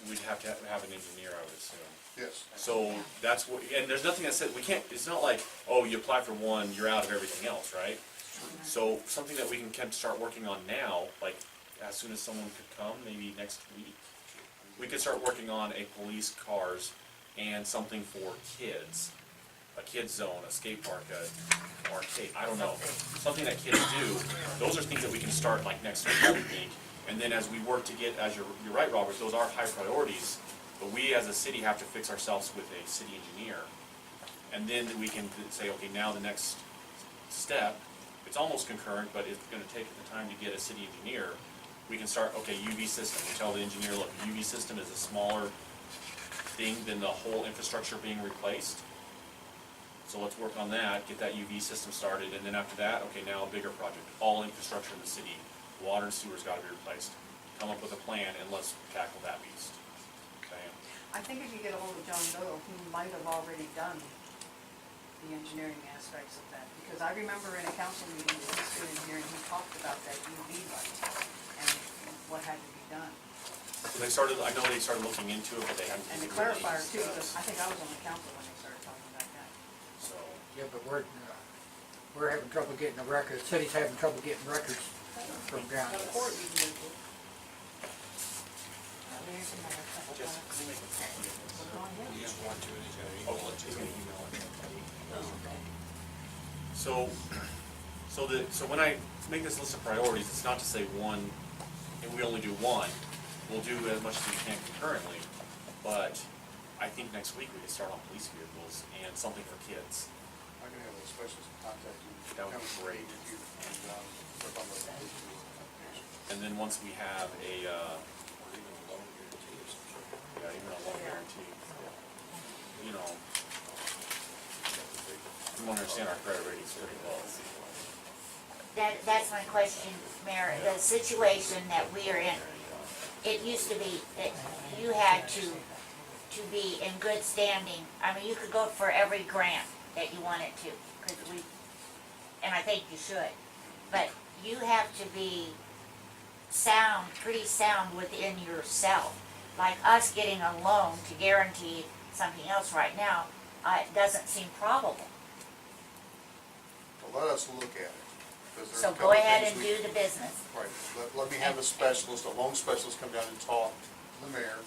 we'd have to have an engineer, I would assume. Yes. So that's what, and there's nothing that said, we can't, it's not like, oh, you apply for one, you're out of everything else, right? So something that we can start working on now, like as soon as someone could come, maybe next week, we could start working on a police cars and something for kids. A kids zone, a skate park, a arcade, I don't know, something that kids do. Those are things that we can start like next week, I would think. And then as we work to get, as you're right, Robert, those are high priorities, but we as a city have to fix ourselves with a city engineer. And then we can say, okay, now the next step, it's almost concurrent, but it's gonna take the time to get a city engineer. We can start, okay, UV system, we tell the engineer, look, UV system is a smaller thing than the whole infrastructure being replaced. So let's work on that, get that UV system started, and then after that, okay, now a bigger project, all infrastructure in the city, water and sewer's gotta be replaced. Come up with a plan and let's tackle that beast. Okay? I think if you get a hold of John Doe, he might have already done the engineering aspects of that. Because I remember in a council meeting, that he stood in here and he talked about that UV light and what had to be done. I know they started looking into it, but they haven't. And the really clarifier too, because discussed. I think I was on the council when they started talking about that. So, Yeah, but we're having trouble getting the records, the city's having trouble getting records from ground. Now, the court you can do. There's another couple Jess, bucks. can you make a copy of this? He just wanted to, and he's gonna Oh, email it to he's me. gonna email it. Oh, okay. So when I make this list of priorities, it's not to say one, and we only do one. We'll do as much as we can concurrently, but I think next week we can start on police vehicles and something for kids. I can have a specialist contact you. That would be come great. with you and, work on the application. And then once we have a, Or even a loan guarantee or some sort. yeah, even a loan guarantee, you know, we want to understand our credit ratings pretty well. That's my question, Mayor. The situation that we are in, it used to be that you had to be in good standing. I mean, you could go for every grant that you wanted to, because and I think you should. But you have to be sound, pretty sound within yourself. Like us getting a loan to guarantee something else right now, it doesn't seem probable. Well, let us look at it. 'Cause there's a So couple go ahead things and we- do the business. Right, let me have a specialist, a loan specialist come down and talk to the mayor,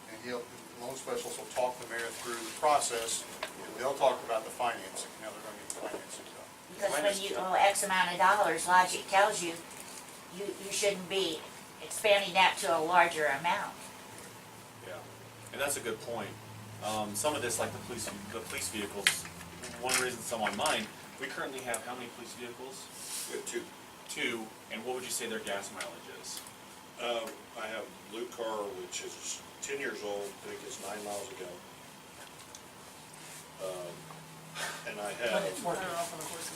and the loan specialist will talk the mayor through the process, and they'll talk about the financing, how they're gonna get the financing done. Because when you owe X amount of dollars, logic tells you, you shouldn't be expanding that to a larger amount. Yeah, and that's a good point. Some of this, like the police vehicles, one reason it's on my mind, we currently have how many police vehicles? We have two. Two, and what would you say their gas mileage is? I have a blue car, which is 10 years old, I think it's 9 miles ago. And I But have, it's working.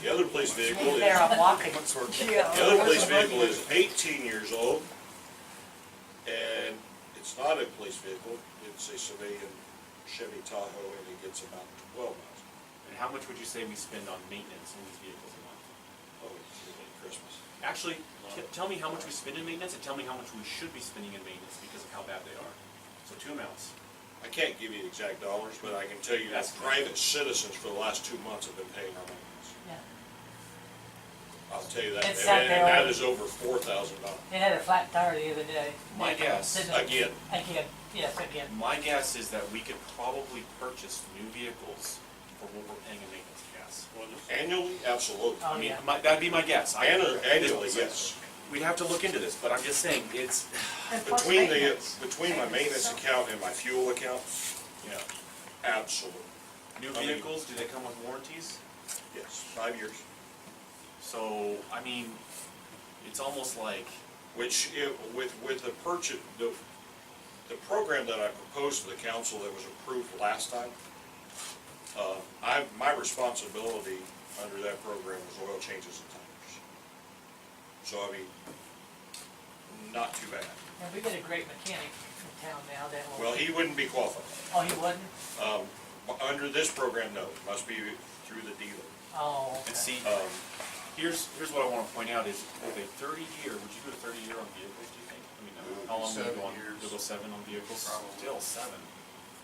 the other police vehicle Maybe is, they're off walking. the other police vehicle is 18 years old. And it's not a police vehicle, it's a civilian Chevy Tahoe, and it gets about 12 miles. And how much would you say we spend on maintenance in these vehicles a month? Oh, it's Christmas. Actually, tell me how much we spend in maintenance, and tell me how much we should be spending in maintenance because of how bad they are. So two amounts. I can't give you exact dollars, but I can tell you that That's- private citizens for the last 2 months have been paying our maintenance. Yeah. I'll tell you that, It sat and there. that is over $4,000. It had a flat tire the other day. My guess, Sitting there. Again, Again, yes, again. my guess is that we could probably purchase new vehicles for what we're paying in maintenance gas. annually, absolutely. Oh, I mean, yeah. that'd be my guess. Annually, yes. We'd have to look into this, but I'm just saying, it's, And plus Between maintenance. between my maintenance account and my fuel account, yeah. absolutely, New I mean- vehicles, do they come with warranties? yes, 5 years. So, I mean, it's almost like, Which, with the purchase, the program that I proposed to the council that was approved last time, my responsibility under that program was oil changes and tires. So, I mean, not too bad. And we get a great mechanic in town now that will. Well, he wouldn't be qualified. Oh, he wasn't? Under this program, no, it must be through the dealer. Oh, and okay. see, Um, here's what I wanna point out is, with a 30-year, would you go to 30-year on vehicles, do you think? I mean, how long would you go on? 7 years. You'll go 7 on vehicles? Probably. Still 7.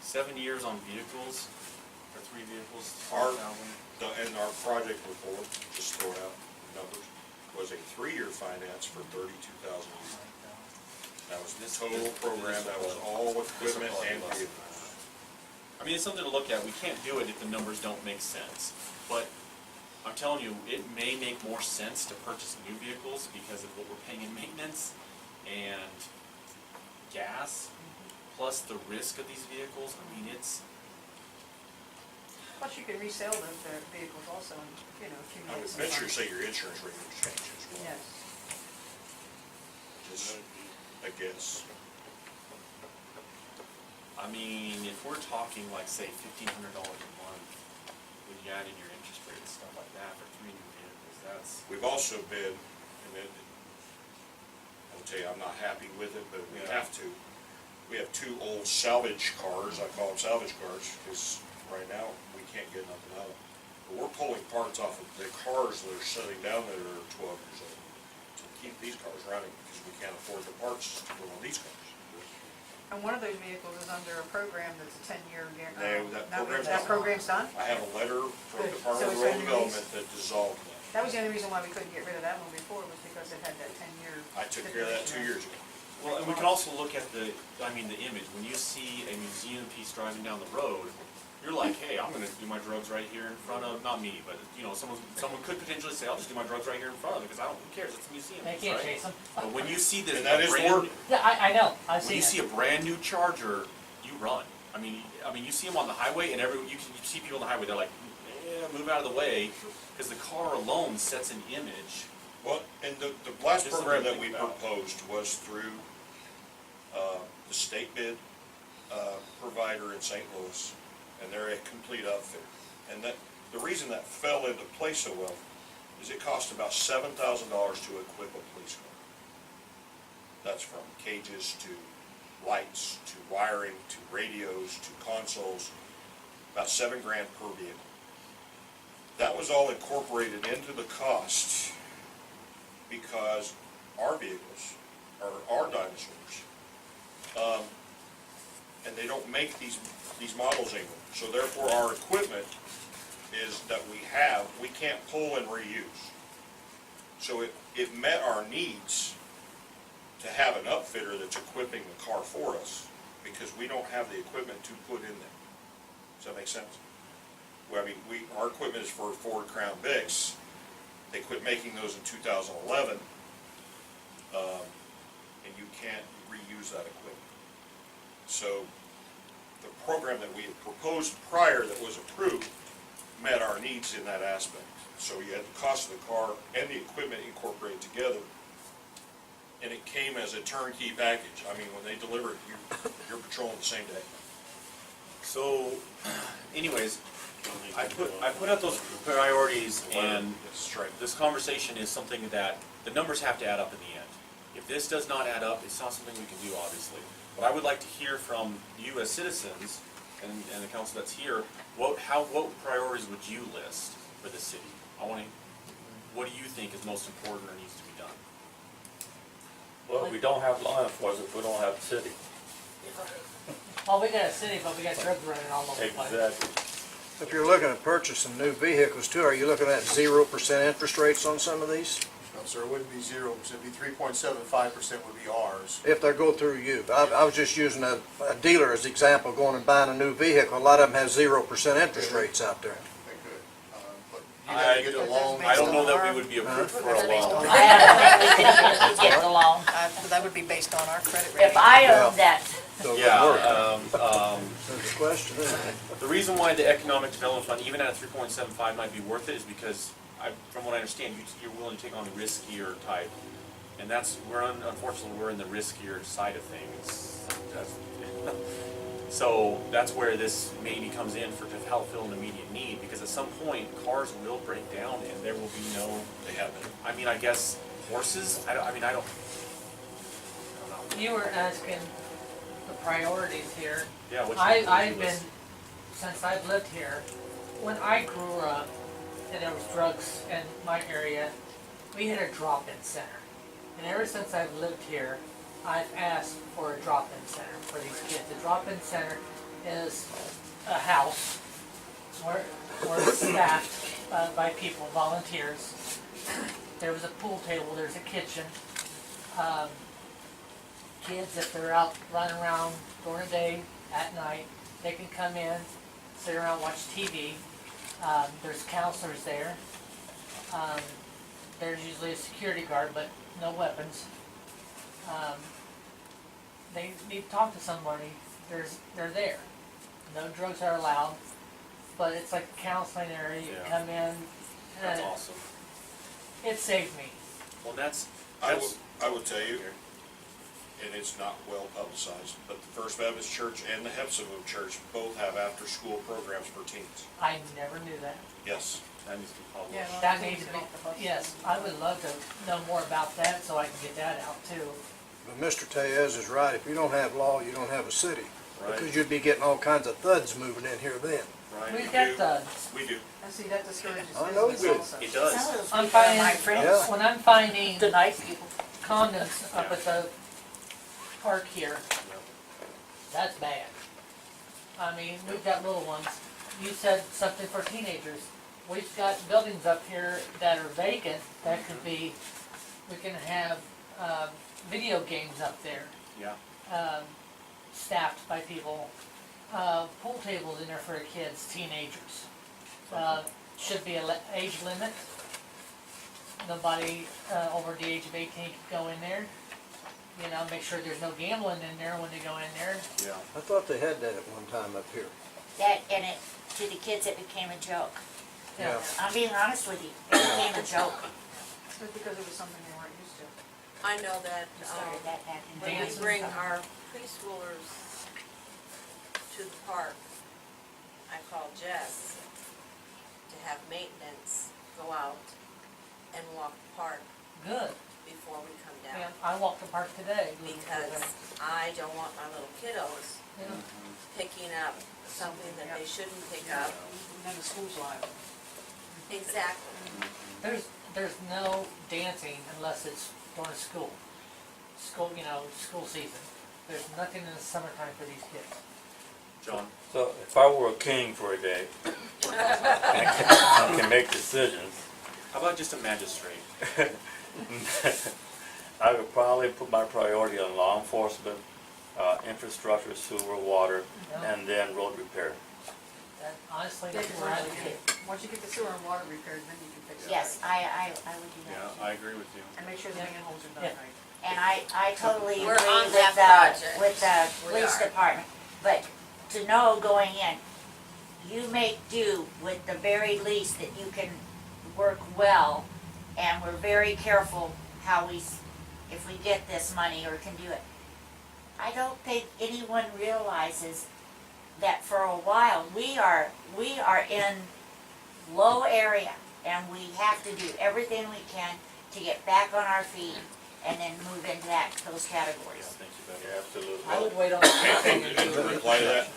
7 years on vehicles, or 3 vehicles, Our- 4,000. And our project report, just throwing out numbers, was a 3-year finance for $32,000. That was the total program, that was all equipment and vehicles. I mean, it's something to look at. We can't do it if the numbers don't make sense. But I'm telling you, it may make more sense to purchase new vehicles because of what we're paying in maintenance and gas, plus the risk of these vehicles. I mean, it's, Plus you can resell the vehicles also and, I accumulate would some venture to funds. say your insurance rate would change as well. Yes. Just a guess. I mean, if we're talking like, say, $1,500 a month, when you add in your interest rate and stuff like that for 3 new vehicles, that's, We've also been, and I'll tell you, I'm not happy with it, but we Yeah. have to. We have 2 old salvage cars, I call them salvage cars, because right now, we can't get nothing out of them. But we're pulling parts off of the cars that are sitting down that are 12 years old to keep these cars running, because we can't afford the parts to go on these cars. And one of those vehicles is under a program that's a 10-year No, guarantee. that program's That done. program's done? I have a letter from the Good. Department So of it's Rural been Development that dissolved that. That was the only reason why we couldn't get rid of that one before, was because it had that 10-year. I took care of that 2 years ago. well, and we can also look at the image. When you see a museum piece driving down the road, you're like, hey, I'm gonna do my drugs right here in front of, not me, but, someone could potentially say, I'll just do my drugs right here in front of it, because who cares, it's a museum They piece, can't right? chase them. But when you see this, And that is work. Yeah, I know, I've when seen you see it. a brand new Charger, you run. I mean, you see them on the highway, and you see people on the highway, they're like, move out of the way, because the car alone sets an image. Well, and the last Just program that something to we think about. proposed was through the state bid provider in St. Louis, and they're a complete outfit. And the reason that fell into place so well is it cost about $7,000 to equip a police car. That's from cages to lights, to wiring, to radios, to consoles, about $7,000 per vehicle. That was all incorporated into the cost because our vehicles are our dinosaurs. And they don't make these models anymore. So therefore, our equipment we can't pull and reuse. So it met our needs to have an upfitter that's equipping the car for us, because we don't have the equipment to put in there. Does that make sense? Well, I mean, our equipment is for Ford Crown Vics. They quit making those in 2011, and you can't reuse that equipment. So the program that we had proposed prior that was approved met our needs in that aspect. So you had the cost of the car and the equipment incorporated together, and it came as a turnkey package. I mean, when they deliver it, you're patrolling the same day. So, anyways, I put out those priorities, and this conversation is something that the numbers have to add up in the end. If this does not add up, it's not something we can do, obviously. But I would like to hear from you as citizens and the council that's here. What priorities would you list for the city? What do you think is most important or needs to be done? Well, we don't have law enforcement, we don't have the city. Well, we got a city, but we got drugs running all over the place. Exactly. If you're looking at purchasing new vehicles too, are you looking at 0% interest rates on some of these? No, sir, it wouldn't be 0%, it'd be 3.75% would be ours. If they go through you. I was just using a dealer as example, going and buying a new vehicle. A lot of them have 0% interest rates out there. They could, but you gotta get the loan. I don't know that we would be approved for a loan. I don't think we can get the loan. That would be based on our credit rating. If I owned that, So it would Yeah, work. That's the question, isn't it? the reason why the Economic Development Fund, even at 3.75 might be worth it is because, from what I understand, you're willing to take on the riskier type. And that's, unfortunately, we're in the riskier side of things. So that's where this maybe comes in to help fill an immediate need, because at some point, cars will break down and there will be no, They have been. I mean, I guess, horses, I don't know. You were asking the priorities here. Yeah, which I've been, since I've lived here, when I grew up and there was drugs in my area, we had a drop-in center. And ever since I've lived here, I've asked for a drop-in center for these kids. A drop-in center is a house where it's staffed by people, volunteers. There was a pool table, there's a kitchen. Kids, if they're out running around during the day, at night, they can come in, sit around, watch TV. There's counselors there. There's usually a security guard, but no weapons. They need to talk to somebody. They're there. No drugs are allowed, but it's like a counseling area. You Yeah. come in. That's awesome. It saved me. Well, that's I would tell you, and it's not well publicized, but the First Baptist Church and the Hepzibah Church both have after-school programs for teens. I never knew that. Yes. that needs to be published. Yeah, well, That things needs to get be, off the bus. yes, I would love to know more about that so I can get that out too. But Mr. Tellez is right. If you don't have law, you don't have a city. Right. Because you'd be getting all kinds of thuds moving in here then. Right. We've We got do. thugs. We do. And see, that discourages I know business you do. also. It some does. of those I'm people are my finding, friends. Yeah. when I'm finding The nice people. condoms up at the park here, that's bad. I mean, we've got little ones. You said something for teenagers. We've got buildings up here that are vacant, that could be, we can have, video games up there, Yeah. staffed by people. Pool tables in there for the kids, teenagers. Should be an age limit. Nobody, over the age of 18 can go in there. You know, make sure there's no gambling in there when they go in there. Yeah. I thought they had that at one time up here. That, and it, to the kids, it became a joke. Yeah. I'm being honest with you, it became a joke. It's because it was something they weren't used to. I know that, We started that back in when we Dances. bring our preschoolers to the park, I call Jess to have maintenance go out and walk the park Good. before we come Yeah, down. I walked the park today. Because I don't want my little kiddos Yeah. picking up something that they shouldn't pick up. And then the school's liable. Exactly. There's no dancing unless it's during school. School, you know, school season. There's nothing in the summertime for these kids. John. So if I were a king for a day, I can make decisions, How about just a magistrate? I would probably put my priority on law enforcement, infrastructure, sewer, water, Yeah. and then road repair. That, honestly, Yeah, that's where I would get. Once you get the sewer and water repaired, then you can fix it. Yes, I would do that. Yeah, I agree with you. And make sure the manholes are done Yeah. right. And I totally We're agree on with that project. with the We police are. department. But to know going in, you make do with the very least that you can work well, and we're very careful how if we get this money or can do it. I don't think anyone realizes that for a while, we are in low area, and we have to do everything we can to get back on our feet and then move into those Yeah, categories. thank you, Becky. Yeah, absolutely. I would wait on the And to reply to that,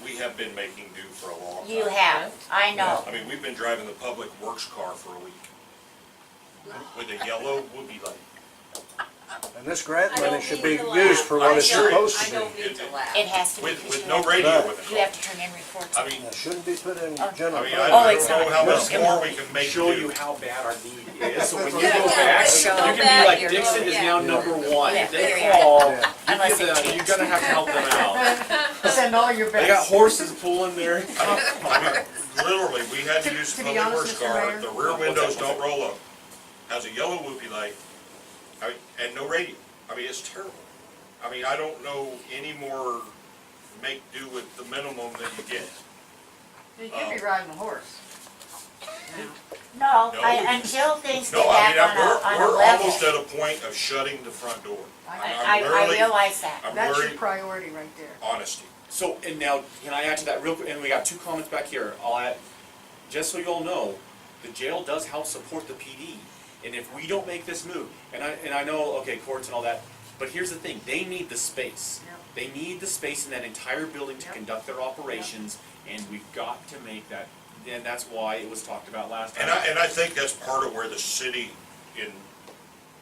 we have been making do for a long time. You have, I know. I mean, we've been driving the public works car for a week with a yellow whoopee light. And this grant I don't money should mean be to used laugh. for what it's I don't- supposed to I be. don't mean to laugh. It has to be. With, 'cause with you no have- radio Right. with it. You have to turn in reports. I mean, It shouldn't be put in Oh. general I mean, fund. I Oh, it's don't know not. how much It more won't. we can make Show do. you how bad our need is, so when you Yeah, go yeah, back, when you go you can back, be like, you're Dixon going- is yeah. now number one. Yeah, If they yeah. fall, Yeah. Unless you're it changes. gonna have to help them out. Send all your They got best. horses pulling there. I mean, literally, we had to use the To be public honest, works Mr. car, Mayor? the rear windows don't roll up. Has a yellow whoopie light, I mean, and no radio. I mean, it's terrible. I mean, I don't know any more make do with the minimum that you get. You could be riding a horse. No, No. until things get No, I back mean, on a we're level. almost at a point of shutting the front door. I really- realize that. I'm That's your worried, priority right there. honesty. So, and now, can I add to that real quick, and we got two comments back here, I'll add, just so you all know, the jail does help support the PD, and if we don't make this move, and I know, okay, courts and all that, but here's the thing, they need the space. Yep. They need the space in that entire building to Yep. conduct their operations, and we've got to make that, and that's why it was talked about last time. And I think that's part of where the city, in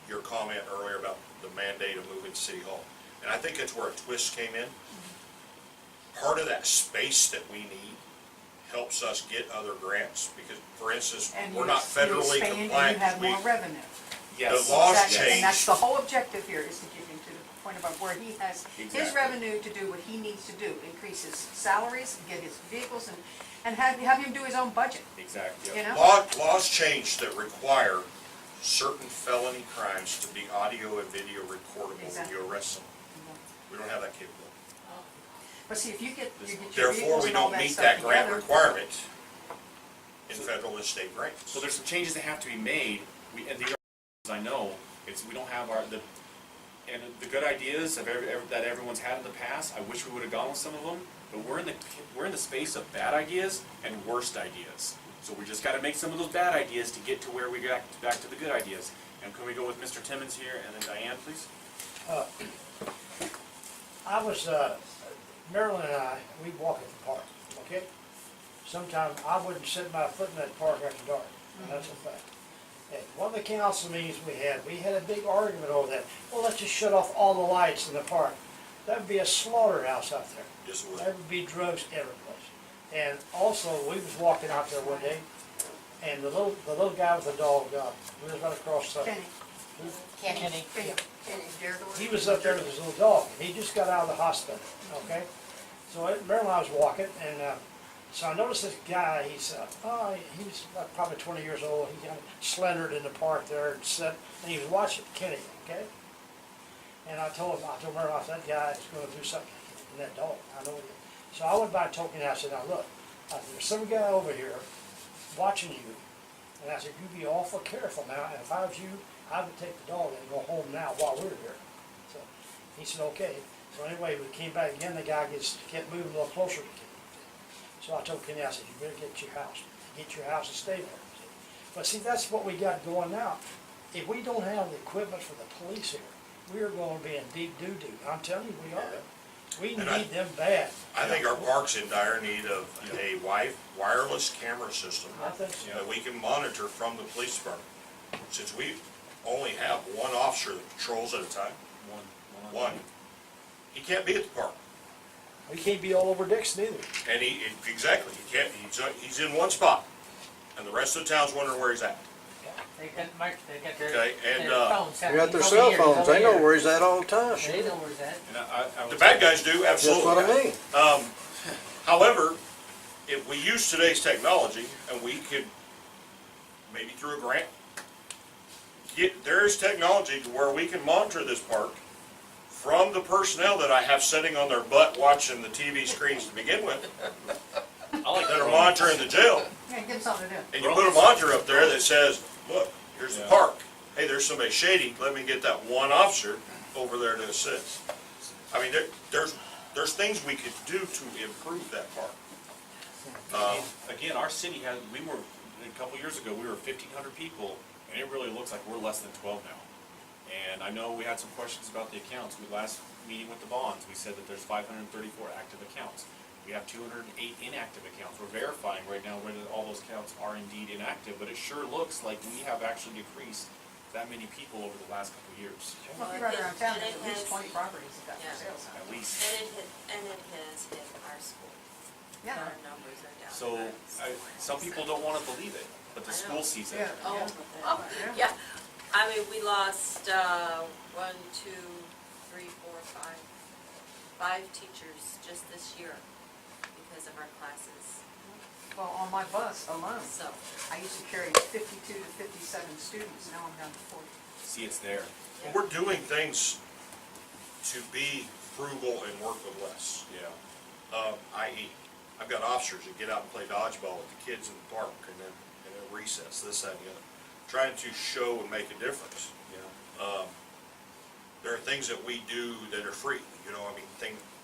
your comment earlier about the mandate of moving to City Hall, and I think that's where a twist came in. Part of that space that we need helps us get other grants, because, for instance, And we're you not ex- you federally expand and compliant. you have We- more revenue. Yes. the laws Exactly. changed. And that's the whole objective here, is to get him to the point about where he has his Exactly. revenue to do what he needs to do, increase his salaries, get his vehicles, and have him do his own budget, Exactly. you know? Laws changed that require certain felony crimes to be audio and video recordable when Exactly. you arrest someone. We don't have that capability. But see, if you get your Therefore, vehicles we and all don't that meet stuff that grant together. requirement in federal and state grants. So there's some changes that have to be made, and these are, I know, it's, we don't have and the good ideas of that everyone's had in the past, I wish we would've gone with some of them, but we're in the space of bad ideas and worst ideas. So we just gotta make some of those bad ideas to get to where we got back to the good ideas. And can we go with Mr. Timmons here, and then Diane, please? I was, Marilyn and I, we walk at the park, okay? Sometimes I wouldn't set my foot in that park after dark, and that's a fact. At one of the council meetings we had a big argument over that. Well, let's just shut off all the lights in the park. That would be a slaughterhouse out there. Yes, it would. There would be drugs every place. And also, we was walking out there one day, and the little guy with the dog, we was right across the. Kenny, Kenny. Kenny, Deardorff. He was up there with his little dog, and he just got out of the hospital, okay? So Marilyn and I was walking, and so I noticed this guy, he's about probably 20 years old, he kind of slendered in the park there and sat, and he was watching Kenny, okay? And I told Marilyn, I said, that guy is going through something in that dog, I know it is. So I went by and told Kenny, I said, now look, I said, there's some guy over here watching you, and I said, you be awful careful now, and if I was you, I would take the dog and go home now while we're here. So he said, okay. So anyway, we came back again, the guy kept moving a little closer to Kenny. So I told Kenny, I said, you better get your house and stay there. But see, that's what we got going now. If we don't have the equipment for the police here, we are going to be in deep doo-doo. I'm telling you, we are. We And need them bad. I think our park's in dire need of a wireless camera system I think so. that we can monitor from the police department. Since we only have one officer that patrols at a time, one, he can't be at the park. We can't be all over Dixon either. And exactly, he can't, he's in one spot, and the rest of the town's wondering where he's at. They got their, Okay, and, their phones. They got their He's cell over here, he's phones, over they know here. where he's at all the time. They know where he's at. And I The was- bad guys do, That's absolutely. what I mean. However, if we use today's technology, and we could, maybe through a grant, there is technology to where we can monitor this park from the personnel that I have sitting on their butt watching the TV screens to begin with, I like that are monitoring the jail. Yeah, give him something to do. And you put a monitor up there that says, look, here's the Yeah. park. Hey, there's somebody shady, let me get that one officer over there to assist. I mean, there's things we could do to improve that park. Again, our city had, a couple years ago, we were 1,500 people, and it really looks like we're less than 12 now. And I know we had some questions about the accounts. Last meeting with the bonds, we said that there's 534 active accounts. We have 208 inactive accounts. We're verifying right now whether all those accounts are indeed inactive, but it sure looks like we have actually decreased that many people over the last couple of years, Well, if you ride around town, And there's it at least has- 20 properties that got Yeah. for sale signs. at least. And it has hit our school. Yeah. Our numbers are down. So, some people don't wanna believe it, but the I school know. sees it. Yeah. Oh, Yeah. oh, yeah, I mean, we lost, 1, 2, 3, 4, 5 teachers just this year because of our classes, Well, on my bus alone, so. I used to carry 52 to 57 students, now I'm down to 40. See, it's there. Yeah. We're doing things to be frugal and work with less. Yeah. I.e., I've got officers that get out and play dodgeball with the kids in the park and then recess, this, that, and the other. Trying to show and make a difference. Yeah. There are things that we do that are free, you know, I mean,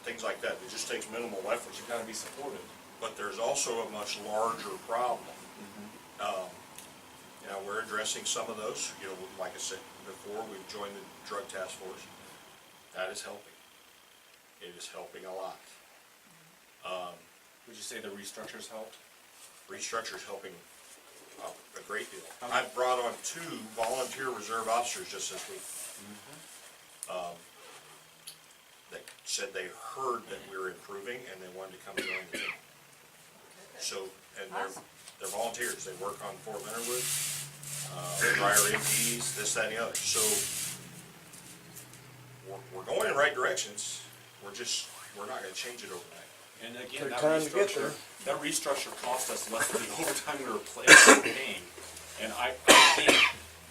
things like that. It just takes minimal effort. But you've gotta be supportive. But there's also a much larger problem. Mm-hmm. You know, we're addressing some of those, you know, like I said before, we've joined the drug task force. That is helping. It is helping a lot. Would you say the restructures helped? Restructure's helping a great deal. I've brought on 2 volunteer reserve officers just this week. That said they heard that we were improving and they wanted to come join the team. So, and Awesome. they're volunteers, they work on Fort Leonard Wood, prior MPs, this, that, and the other. So, we're going in right directions, we're not gonna change it overnight. And again, Took that time to get there. restructure cost us less than the overtime we were paying. And I think,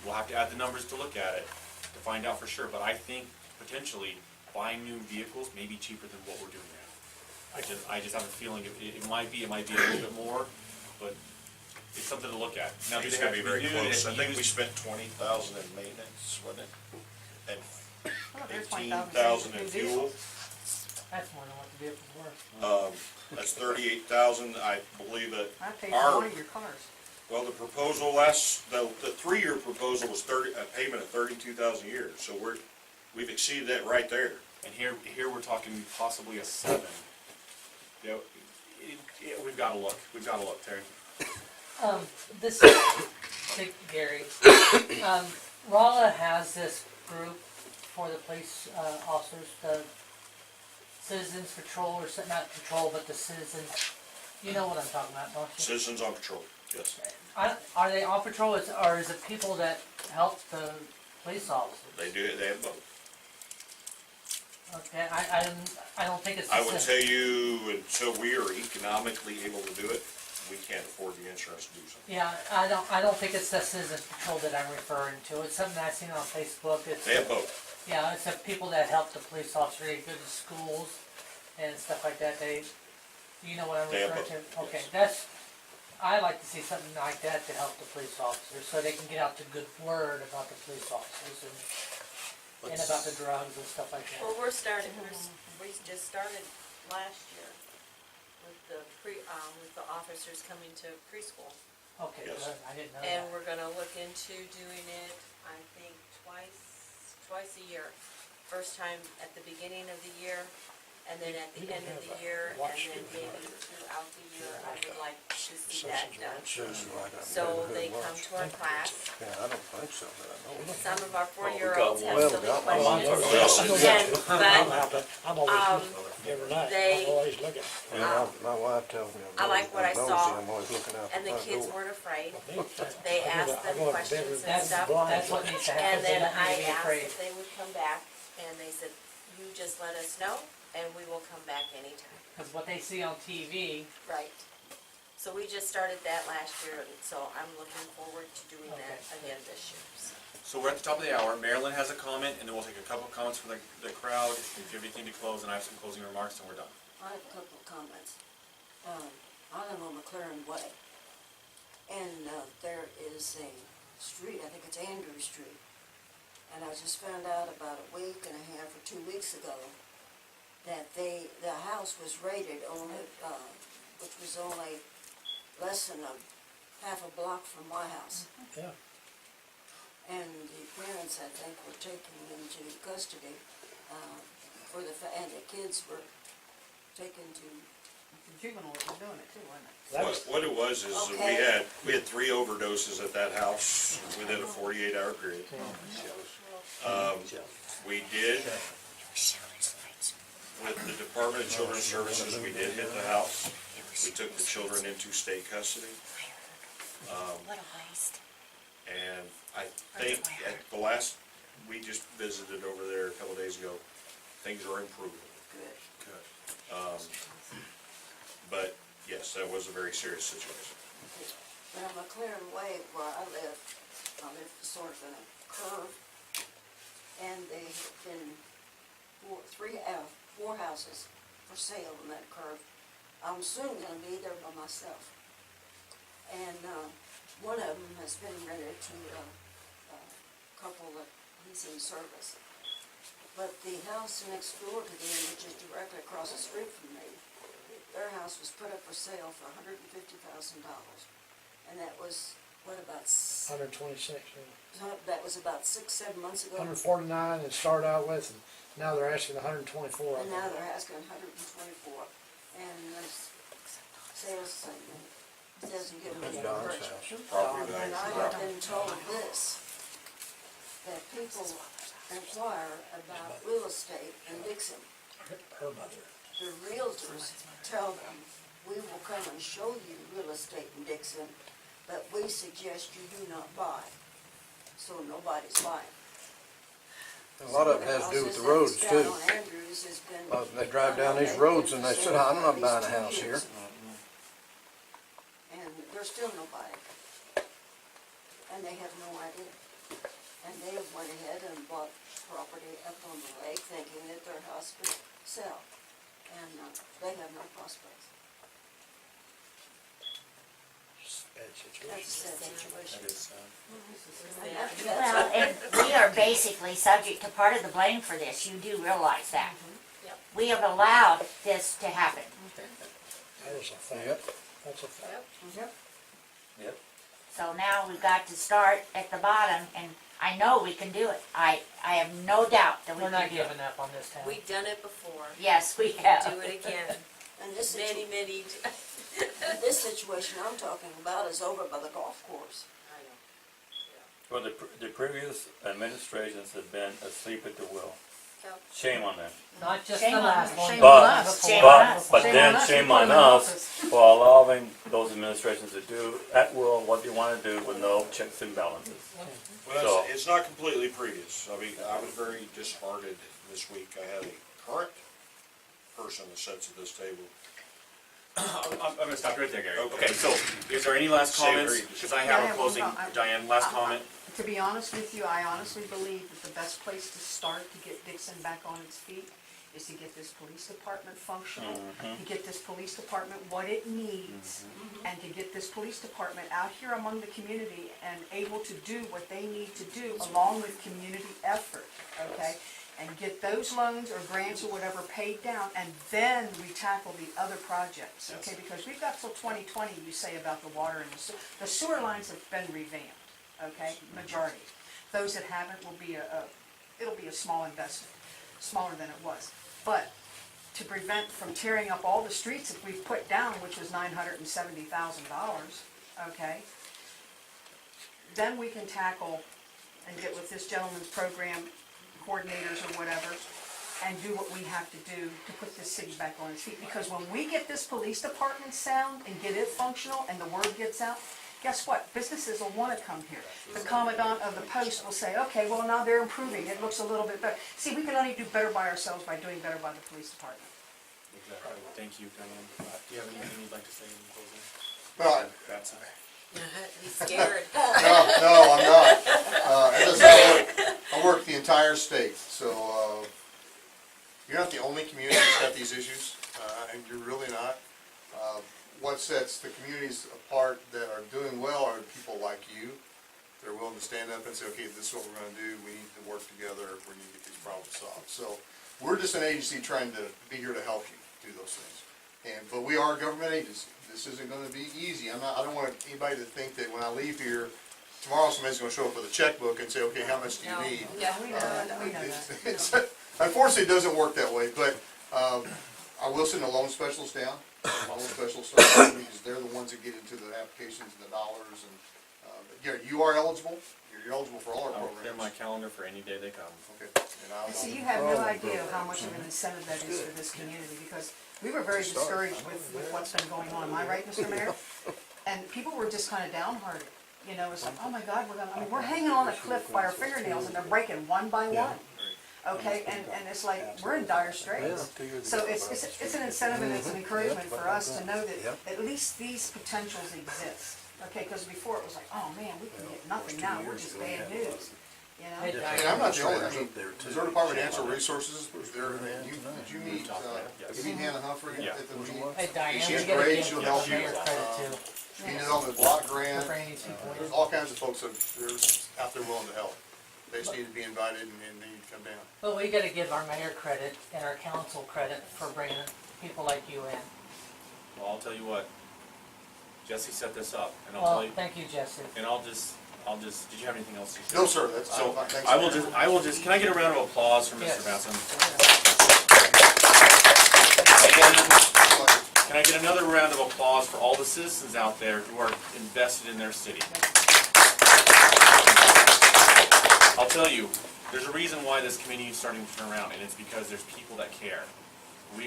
we'll have to add the numbers to look at it, to find out for sure, but I think potentially buying new vehicles may be cheaper than what we're doing now. I just have a feeling it might be a little bit more, but it's something to look at. Now, do It's they gonna have be to very new? Do they close. I have to think we used? spent 20,000 in maintenance, wasn't it? And Oh, there's 18,000 in new fuel. vehicles. That's more than what the vehicle's worth. That's 38,000, I believe that I paid for our, one of your cars. well, the proposal the 3-year proposal was a payment of 32,000 a year, so we've exceeded that right there. And here we're talking possibly a 7. You know, we've gotta look, Terry. This, Dick Gary, Rolla has this group for the police officers, the Citizens Patrol, or not patrol, but the citizens, you know what I'm talking about, don't you? Citizens on Patrol, yes. Are they on patrol, or is it people that help the police officers? They do, they have both. Okay, I don't think it's the I would same. tell you, until we are economically able to do it, we can't afford the insurance to do so. Yeah, I don't think it's the Citizens Patrol that I'm referring to, it's something I've seen on Facebook, it's. They have both. Yeah, it's the people that help the police officer go to schools and stuff like that, you know what I'm They have referring to? both, Okay, yes. I like to see something like that to help the police officers, so they can get out the good word about the police officers and about the drugs and stuff like that. Well, we just started last year with the officers coming to preschool. Okay, Yes. good, I didn't know And that. we're gonna look into doing it, I think, twice a year. First time at the beginning of the year, and then at the end of the year, and then maybe throughout the year. I would like to see that done. So they come to our class. Yeah, I don't think so, but I know. Some of our 4-year-olds have Well, silly got questions. one. And, I'm always Um, looking, every night, they- I'm always looking. Yeah, my wife tells me I like what I I'm nosy, saw, I'm always looking out and the the front kids door. weren't afraid. They asked them questions and That's, stuff. that's what needs to happen, And they then don't need I to be asked afraid. if they would come back, and they said, you just let us know, and we will come back anytime. Cause what they see on TV, Right. So we just started that last year, and so I'm looking forward to doing that again this year. So we're at the top of the hour, Marilyn has a comment, and then we'll take a couple of comments from the crowd, if you have anything to close, and I have some closing remarks, and we're done. I have a couple of comments. I live on McLaren Way, and there is a street, I think it's Andrew Street, and I just found out about a week and a half or 2 weeks ago that the house was rated only, which was only less than half a block from my house. Yeah. And the parents, I think, were taken into custody, and the kids were taken to The juvenile that was doing it too, wasn't it? That was, What it was is that Okay. we had 3 overdoses at that house within a 48-hour period. We did, with the Department of Children's Services, we did hit the house. We took the children into state custody. What a waste. And I think at the last, we just visited over there a couple days ago, things are improving. Good. But yes, that was a very serious situation. Well, McLaren Way, where I live sort of in a curve, and they have been four houses for sale in that curve. I'm soon gonna be there by myself. And, one of them has been rented to a couple that he's in service. But the house next door to them, which is directly across the street from me, their house was put up for sale for $150,000. And that was, what, about, 126, yeah. that was about 6-7 months ago. 149 and started out with, and now they're asking 124. I And now think. they're asking 124. And the sales thing doesn't give them any Don's encouragement. house. And I have been told this, that people inquire about real estate in Dixon. Her mother. The realtors tell them, we will come and show you real estate in Dixon, but we suggest you do not buy. So nobody's buying. A lot of it has to do with the roads too. Down on Andrews has been. They drive down these roads and they said, I'm not buying a house here. And there's still nobody. And they have no idea. And they went ahead and bought property up on the lake thinking that their house would sell. And they have no prospects. Bad situation. That's a sad situation. That is, And that's Well, and we are basically subject to part of the blame for this, you do realize that. Yep. We have allowed this to happen. That is a fact. Yep. That's a fact. Yep. So now we've got to start at the bottom, and I know we can do it. I have no doubt that we We're can not do it. giving up on this town. We've done it before. Yes, we have. Do it again. And this Many. this situation I'm talking about is over by the golf course. I know. Well, the previous administrations have been asleep at the wheel. Yep. Shame on them. Not just Shame the on last them. one. Shame But- on us. Shame on us. But Shame then on us. shame We put on them in us office. for allowing those administrations to do at will what they want to do with no checks and balances. Well, So- it's not completely previous. I mean, I was very disheartened this week. I had a current person that sits at this table. I'm gonna stop you right there, Gary. Okay. Okay, so, is there any last Same comments? read. Because I Yeah, have a closing, Diane, last comment? To be honest with you, I honestly believe that the best place to start to get Dixon back on its feet is to get this police department functional, to get this police department what it needs, and to get this police department out here among the community and able to do what they need to do along with community effort, okay? And get those loans or grants or whatever paid down, and then we tackle the other projects, okay? Because we've got till 2020, you say, about the water and the sewer. The sewer lines have been revamped, okay, majority. Those that haven't will be it'll be a small investment, smaller than it was. But to prevent from tearing up all the streets that we've put down, which was $970,000, okay? Then we can tackle and get with this gentleman's program coordinators or whatever, and do what we have to do to put this city back on its feet. Because when we get this police department sound and get it functional and the word gets out, guess what? Businesses will want to come here. The commandant of the post will say, okay, well, now they're improving, it looks a little bit better. See, we can only do better by ourselves by doing better by the police department. Exactly. Thank you, Diane. Do you have anything you'd like to say in closing? Well, Batson? He's scared. no, I'm not. As I said, I work the entire state, so, you're not the only community that's got these issues, and you're really not. What sets the communities apart that are doing well are people like you. They're willing to stand up and say, okay, this is what we're gonna do, we need to work together, we need to get these problems solved. So, we're just an agency trying to be here to help you do those things. But we are a government agency. This isn't gonna be easy. I don't want anybody to think that when I leave here, tomorrow somebody's gonna show up with a checkbook and say, okay, how much do you need? Yeah, We know that. Unfortunately, it doesn't work that way, but I will send a loan specialist down follow special stuff, because they're the ones that get into the applications and the dollars and, but yeah, you are eligible, you're eligible for all our I'll clear my programs. calendar for any day they come. Okay, and I'll. See, you have no idea how much of an incentive that is for this community, because we were very discouraged with what's been going on, am I right, Mr. Mayor? And people were just kinda downhearted, you know, it's like, oh my God, we're hanging on a cliff by our fingernails and they're breaking one by one. Okay, and it's like, we're in dire straits. So it's an incentive and it's an encouragement for us to know that at least these potentials exist. Okay, cause before it was like, oh man, we can get nothing now, we're just bad news, you know? Hey, And I'm not the only, I mean, Missouri Department of Natural Resources was there, and did you meet, Yes. you meet Hannah Humphrey Yeah. at the meeting? Hey Diane, She's we gotta great, give she'll the help you. mayor credit too. She did on the block grant, For Brandy 2.0. there's all kinds of folks that are out there willing to help. They just need to be invited and they need to come down. But we gotta give our mayor credit and our council credit for bringing people like you in. Well, I'll tell you what, Jesse set this up, and I'll tell Well, you, thank you, Jesse. and I'll just, did you have anything else to say? No, sir, that's, So, thanks. I will just, can I get a round of applause for Yes. Mr. Batson? Can I get another round of applause for all the citizens out there who are invested in their city? I'll tell you, there's a reason why this committee is starting to turn around, and it's because there's people that care.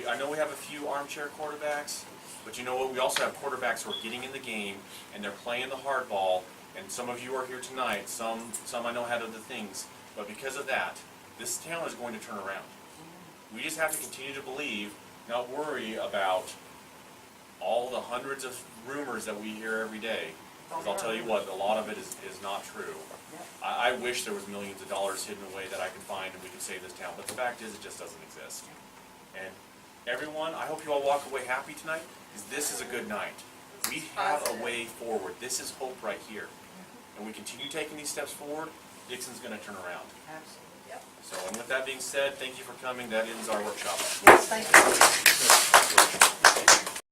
I know we have a few armchair quarterbacks, but you know what? We also have quarterbacks who are getting in the game, and they're playing the hard ball, and some of you are here tonight, some I know had other things, but because of that, this town is going to turn around. We just have to continue to believe, not worry about all the hundreds of rumors that we hear every day. Because I'll tell you what, a lot of it is not true. I wish there was millions of dollars hidden away that I could find and we could save this town, but the fact is, it just doesn't exist. And everyone, I hope you all walk away happy tonight, because this is a good night. We have a way forward. This is hope right here. And we continue taking these steps forward, Dixon's gonna turn around. Absolutely. So, and with that being said, thank you for coming. That ends our workshop. Yes, thank you.